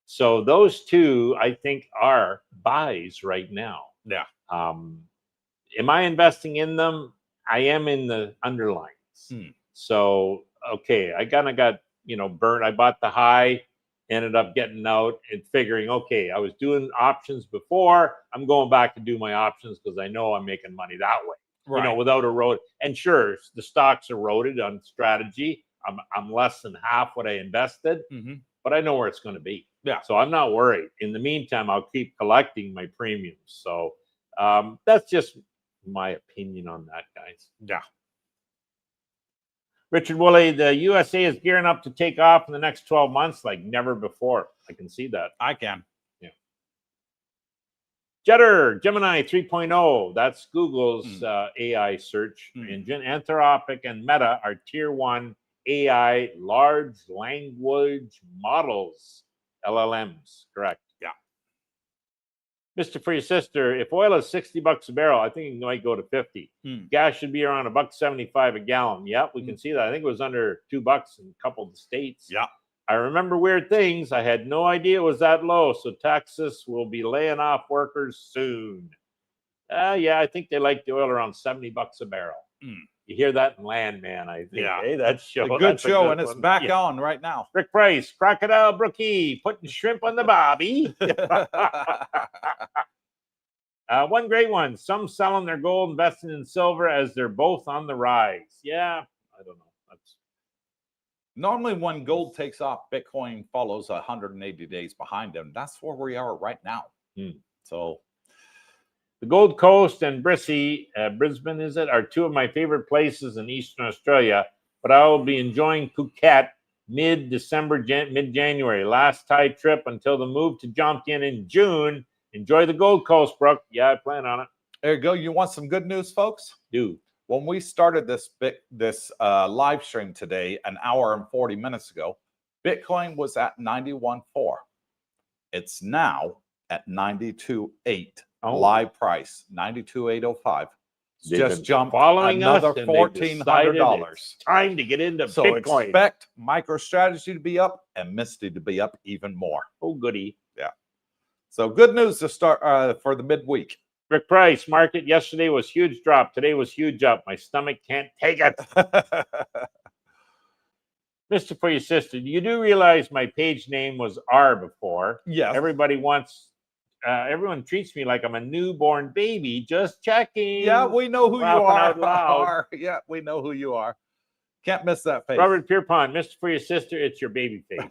So those two, I think, are buys right now. Yeah. Am I investing in them? I am in the underlines. So, okay, I kind of got, burnt. I bought the high, ended up getting out and figuring, okay, I was doing options before. I'm going back to do my options because I know I'm making money that way. Right. Without erode. And sure, the stocks eroded on strategy. I'm less than half what I invested, but I know where it's going to be. Yeah. So I'm not worried. In the meantime, I'll keep collecting my premiums. So that's just my opinion on that, guys. Yeah. Richard Woolley, the USA is gearing up to take off in the next 12 months like never before. I can see that. I can. Yeah. Jetter, Gemini 3.0. That's Google's AI search engine. Anthropic and Meta are tier 1 AI large language models. LLMs, correct. Yeah. Mr. For your sister, if oil is $60 a barrel, I think it might go to 50. Gas should be around $1.75 a gallon. Yep, we can see that. I think it was under $2 in a couple of the states. Yeah. I remember weird things. I had no idea it was that low. So Texas will be laying off workers soon. Yeah, I think they like the oil around $70 a barrel. You hear that in Landman, I think. Yeah. Hey, that's show. A good show, and it's one. back on right now. Rick Price, Crocodile Brookie, putting shrimp on the bobby. One great one. Some selling their gold, investing in silver as they're both on the rise. Yeah, I don't know. That's normally when gold takes off, Bitcoin follows 180 days behind them. That's where we are right now. So the Gold Coast and Brisbane, is it, are two of my favorite places in Eastern Australia, but I will be enjoying Phuket mid-December, mid-January. Last Thai trip until the move to Jomtien in June. Enjoy the Gold Coast, Brooke. Yeah, I plan on it. There you go. You want some good news, folks? Do. When we started this live stream today, an hour and 40 minutes ago, Bitcoin was at 91.4. It's now at 92.8. Live price 92,805. Just jumped another $1,400. Time to get into so Bitcoin. Expect MicroStrategy to be up and Misty to be up even more. Oh, goody. Yeah. So good news to start for the midweek. Rick Price, market yesterday was huge drop. Today was huge up. My stomach can't take it. Mr. For your sister, you do realize my page name was R before. Yes. Everyone treats me like I'm a newborn baby. Just checking. Yeah, we know who you are. Out loud. Yeah, we know who you are. Can't miss that face. Robert Pierpont, Mr. For your sister, it's your baby face.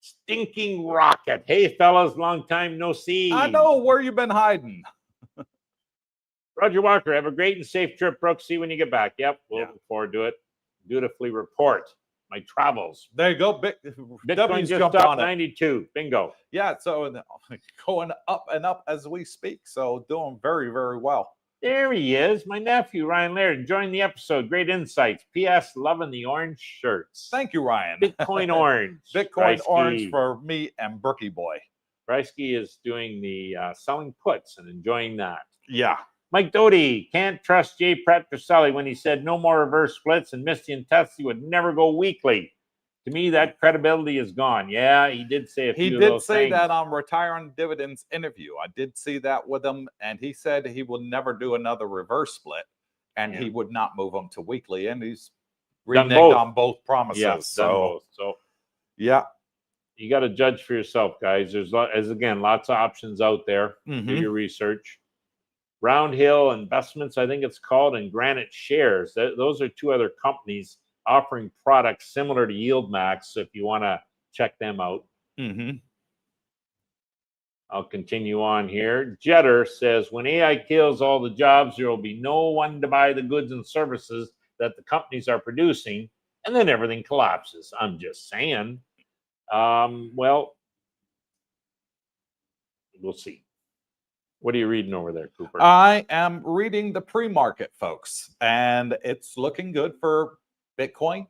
Stinking rocket. Hey, fellas, long time no see. I know where you've been hiding. Roger Walker, have a great and safe trip, Brooke. See you when you get back. Yep, we'll look forward to it. Dutifully report my travels. There you go. Bitcoin just up 92. Bingo. Yeah, so going up and up as we speak. So doing very, very well. There he is, my nephew, Ryan Laird, enjoying the episode. Great insights. P.S. Loving the orange shirts. Thank you, Ryan. Bitcoin orange. Bitcoin orange for me and Brookie Boy. Bryski is doing the selling puts and enjoying that. Yeah. Mike Doty, can't trust Jay Petroselli when he said no more reverse splits and Misty and Tessie would never go weekly. To me, that credibility is gone. Yeah, he did say a few of those things. He did say that on Retiring Dividends interview. I did see that with him, and he said he will never do another reverse split, and he would not move them to weekly, and he's reneged on both promises. Yeah, so yeah. You got to judge for yourself, guys. There's lots of options out there. Do your research. Round Hill Investments, I think it's called, and Granite Shares. Those are two other companies offering products similar to YieldMax. So if you want to check them out. I'll continue on here. Jetter says, when AI kills all the jobs, there will be no one to buy the goods and services that the companies are producing, and then everything collapses. I'm just saying. Well, we'll see. What are you reading over there, Cooper? I am reading the pre-market, folks, and it's looking good for Bitcoin,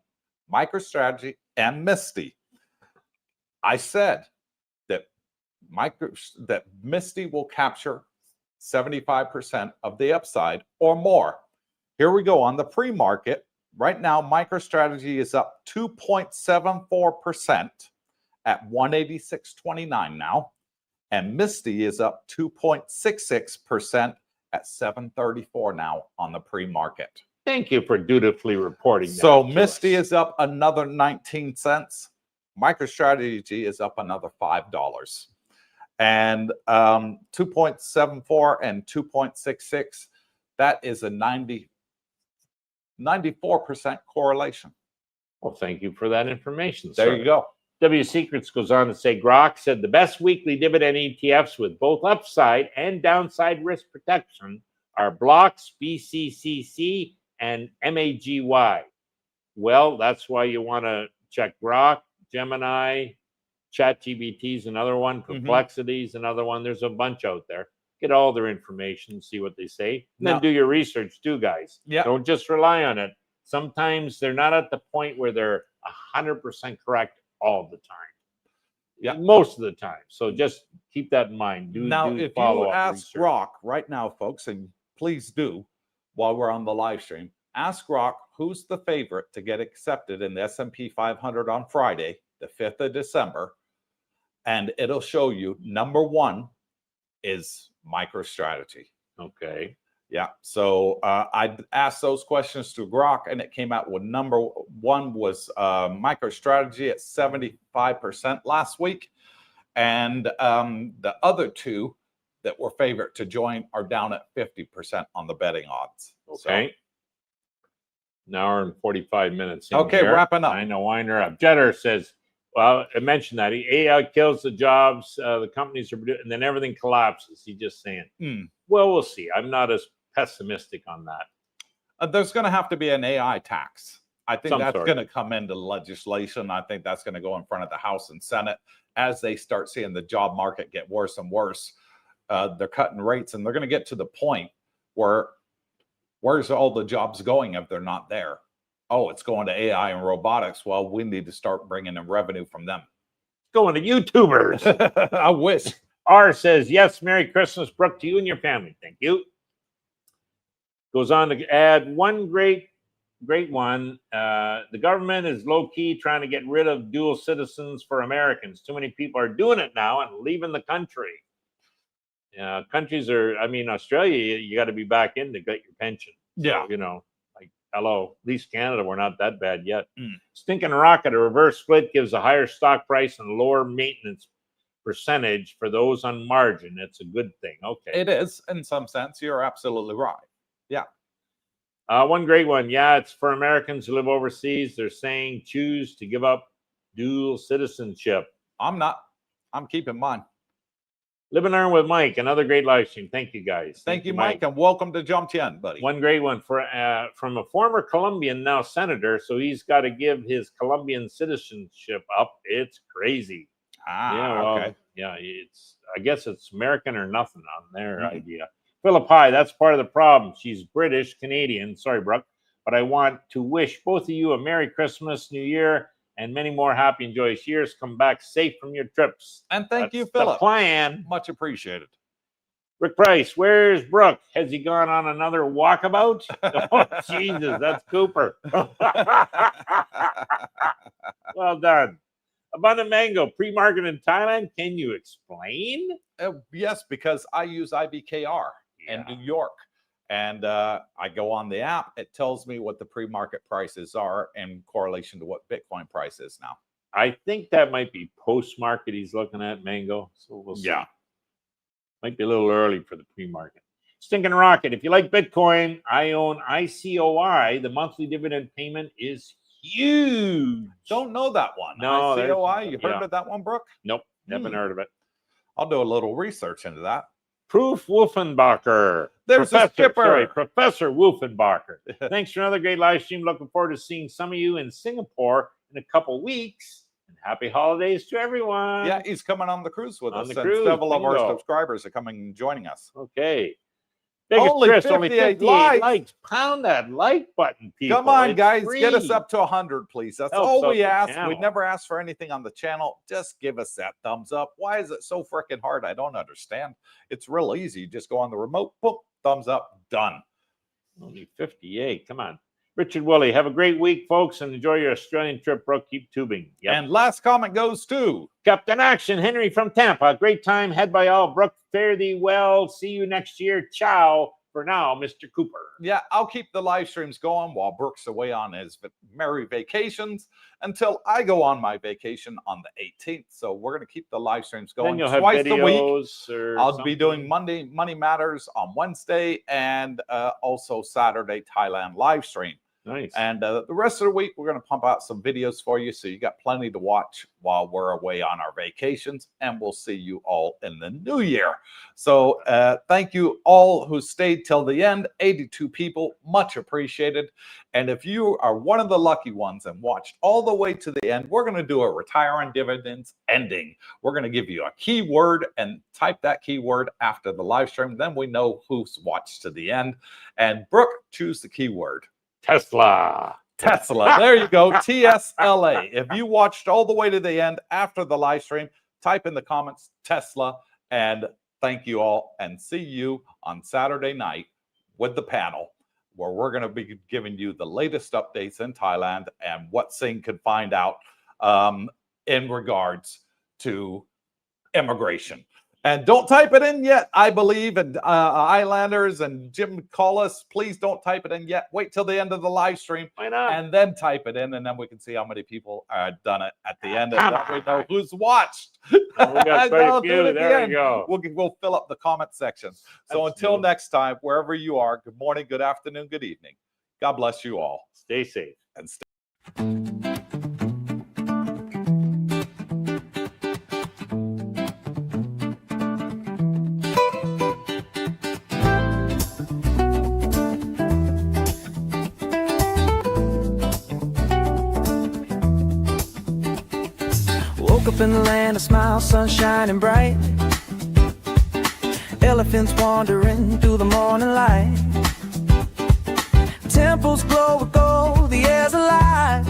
MicroStrategy, and Misty. I said that Misty will capture 75% of the upside or more. Here we go on the pre-market. Right now, MicroStrategy is up 2.74% at 186.29 now. And Misty is up 2.66% at 734 now on the pre-market. Thank you for dutifully reporting. So Misty is up another 19 cents. MicroStrategy is up another $5. And 2.74 and 2.66, that is a 94% correlation. Well, thank you for that information, There you go. W Secrets goes on to say, Grok said the best weekly dividend ETFs with both upside and downside risk protection are Blocks, BCCC, and MAGY. Well, that's why you want to check Grok, Gemini, ChatGPT is another one, Perplexity is another one. There's a bunch out there. Get all their information, see what they say, and then do your research too, guys. Yeah. Don't just rely on it. Sometimes they're not at the point where they're 100% correct all the time. Yeah. Most of the time. So just keep that in mind. If you ask Grok right now, folks, and please do while we're on the live stream, ask Grok who's the favorite to get accepted in the S&P 500 on Friday, the 5th of December, and it'll show you number one is Microstrategy. Okay. Yeah. So I asked those questions to Grok, and it came out with number one was Microstrategy at 75% last week. And the other two that were favorite to join are down at 50% on the betting odds. Okay. So, an hour and 45 minutes. Okay, wrapping up. I know, winder up. Jetter says, well, I mentioned that AI kills the jobs, the companies are, and then everything collapses. He's just saying, well, we'll see. I'm not as pessimistic on that. There's going to have to be an AI tax. I think that's sort. going to come into legislation. I think that's going to go in front of the House and Senate as they start seeing the job market get worse and worse. They're cutting rates, and they're going to get to the point where where's all the jobs going if they're not there? Oh, it's going to AI and robotics. Well, we need to start bringing in revenue from them. Going to YouTubers. I wish. R says, yes, Merry Christmas, Brooke, to you and your family. Thank you. Goes on to add one great one. The government is low-key trying to get rid of dual citizens for Americans. Too many people are doing it now and leaving the country. Countries are, I mean, Australia, you got to be back in to get your pension. Yeah. So, you know, like, hello, at least Canada, we're not that bad yet. Stinking rocket, a reverse split gives a higher stock price and lower maintenance percentage for those on margin. It's a good thing. Okay. It is, in some sense. You're absolutely right. Yeah. One great one. Yeah, it's for Americans who live overseas. They're saying choose to give up dual citizenship. I'm not. I'm keeping mine. Live and learn with Mike. Another great live stream. Thank you, guys. Thank you, Mike, and welcome to Jump Tien, buddy. One great one for from a former Colombian, now senator. So he's got to give his Colombian citizenship up. It's crazy. Okay. Yeah, it's. I guess it's American or nothing on their idea. Philippi, that's part of the problem. She's British, Canadian. Sorry, Brooke. But I want to wish both of you a Merry Christmas, New Year, and many more happy and joyous years. Come back safe from your trips. And thank That's you, Philip. the plan. Much appreciated. Rick Price, where's Brooke? Has he gone on another walkabout? Oh, Jesus, that's Cooper. Well done. Abundant Mango, pre-market in Thailand. Can you explain? Yes, because I use IBKR in New York. And I go on the app. It tells me what the pre-market prices are in correlation to what Bitcoin price is now. I think that might be post-market he's looking at, Mango. So we'll see. Yeah. Might be a little early for the pre-market. Stinking Rocket, if you like Bitcoin, I own ICOI. The monthly dividend payment is huge. Don't know that one. No, ICOI, you heard of that one, Brooke? Nope, never heard of it. I'll do a little research into that. Proof Wolfenbacher. There's a skipper. Professor Wolfenbacher. Thanks for another great live stream. Looking forward to seeing some of you in Singapore in a couple weeks. And happy holidays to everyone. Yeah, he's coming on the cruise with us. The cruise. Several of our subscribers are coming and joining us. Okay. Biggest only Chris, 58 only 58 likes. Pound that like button, people. Come on, it's guys. free. Get us up to 100, please. That's all we ask. We never ask for anything on the channel. Just give us that thumbs up. Why is it so freaking hard? I don't understand. It's real easy. Just go on the remote, boom, thumbs up, done. Only 58. Come on. Richard Woolley, have a great week, folks, and enjoy your Australian trip, Brooke. Keep tubing. Yep. And last comment goes to Captain Action, Henry from Tampa. Great time. Head by all. Brooke, fare thee well. See you next year. Ciao. For now, Mr. Cooper. Yeah, I'll keep the live streams going while Brooke's away on his merry vacations until I go on my vacation on the 18th. So we're going to keep the live streams going twice a week. I'll be doing Money Matters on Wednesday and also Saturday Thailand live stream. Nice. And the rest of the week, we're going to pump out some videos for you. So you got plenty to watch while we're away on our vacations. And we'll see you all in the new year. So thank you all who stayed till the end. 82 people, much appreciated. And if you are one of the lucky ones and watched all the way to the end, we're going to do a retire on dividends ending. We're going to give you a keyword and type that keyword after the live stream. Then we know who's watched to the end. And Brooke, choose the keyword. Tesla. Tesla. There you go. TSLA. If you watched all the way to the end after the live stream, type in the comments Tesla. And thank you all. And see you on Saturday night with the panel, where we're going to be giving you the latest updates in Thailand and what Singh could find out in regards to immigration. And don't type it in yet, I believe. And Islanders and Jim Collis, please don't type it in yet. Wait till the end of the live stream. Why not? And then type it in, and then we can see how many people done it at the end. And then we know who's watched. Oh, we got quite a few. There we go. We'll fill up the comment section. So until next time, wherever you are, good morning, good afternoon, good evening. God bless you all. Stay safe. And stay. Woke up in the land of smiles, sun shining bright. Elephants wandering through the morning light. Temples glow with gold, the air's alive.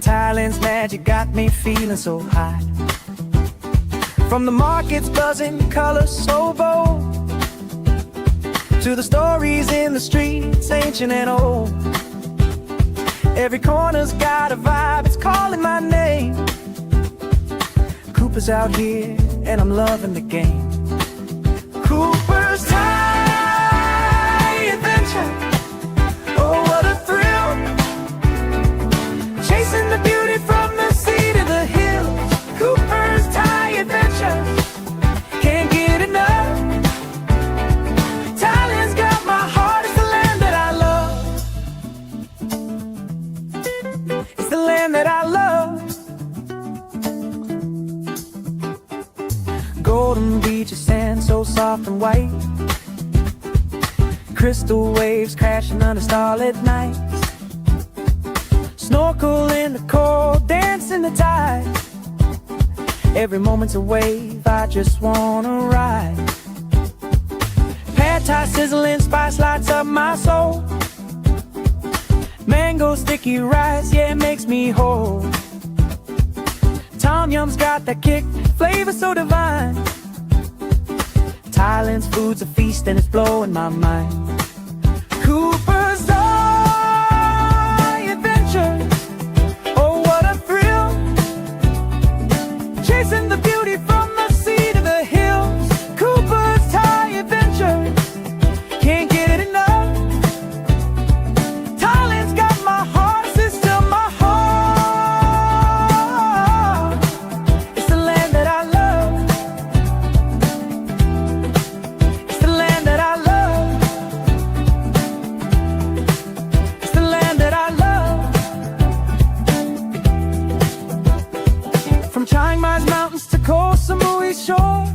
Thailand's magic got me feeling so high. From the markets buzzing, colors so bold, to the stories in the streets, ancient and old. Every corner's got a vibe, it's calling my name. Cooper's out here, and I'm loving the game. Cooper's Thaiadventure, oh what a thrill. Chasing the beauty from the sea to the hills. Cooper's Thaiadventure, can't get enough. Thailand's got my heart, it's the land that I love. It's the land that I love. Golden beaches, sand so soft and white. Crystal waves crashing under starlit nights. Snorkel in the cold, dance in the tide. Every moment's a wave, I just wanna ride. Pad thai sizzling, spice lights up my soul. Mango sticky rice, yeah, it makes me whole. Tom Yum's got that kick, flavor so divine. Thailand's food's a feast and it's blowing my mind. Cooper's Thaiadventure, oh what a thrill. Chasing the beauty from the sea to the hills. Cooper's Thaiadventure, can't get enough. Thailand's got my heart, it's still my heart. It's the land that I love. It's the land that I love. It's the land that I love. From Chiang Mai's mountains to Koh Samui's shore,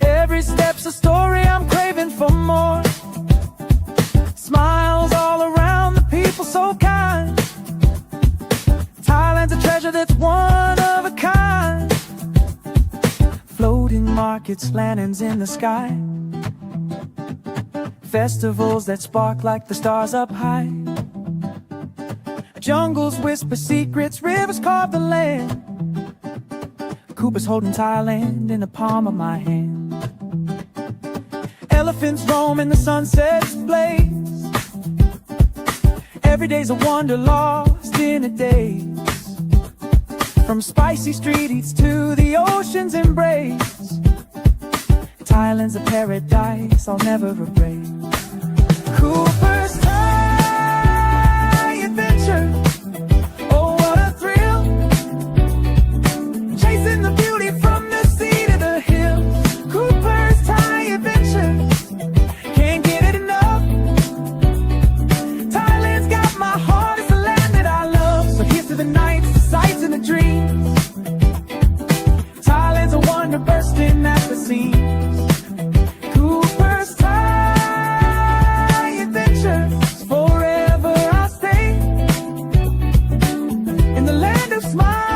every step's a story, I'm craving for more. Smiles all around, the people so kind. Thailand's a treasure that's one of a kind. Floating markets, lanterns in the sky. Festivals that spark like the stars up high. Jungles whisper secrets, rivers carve the land. Cooper's holding Thailand in the palm of my hand. Elephants roam in the sunset's blaze. Every day's a wonder lost in a daze. From spicy street eats to the ocean's embrace. Thailand's a paradise I'll never erase. Cooper's Thaiadventure, oh what a thrill. Chasing the beauty from the sea to the hills. Cooper's Thaiadventure, can't get it enough. a smile.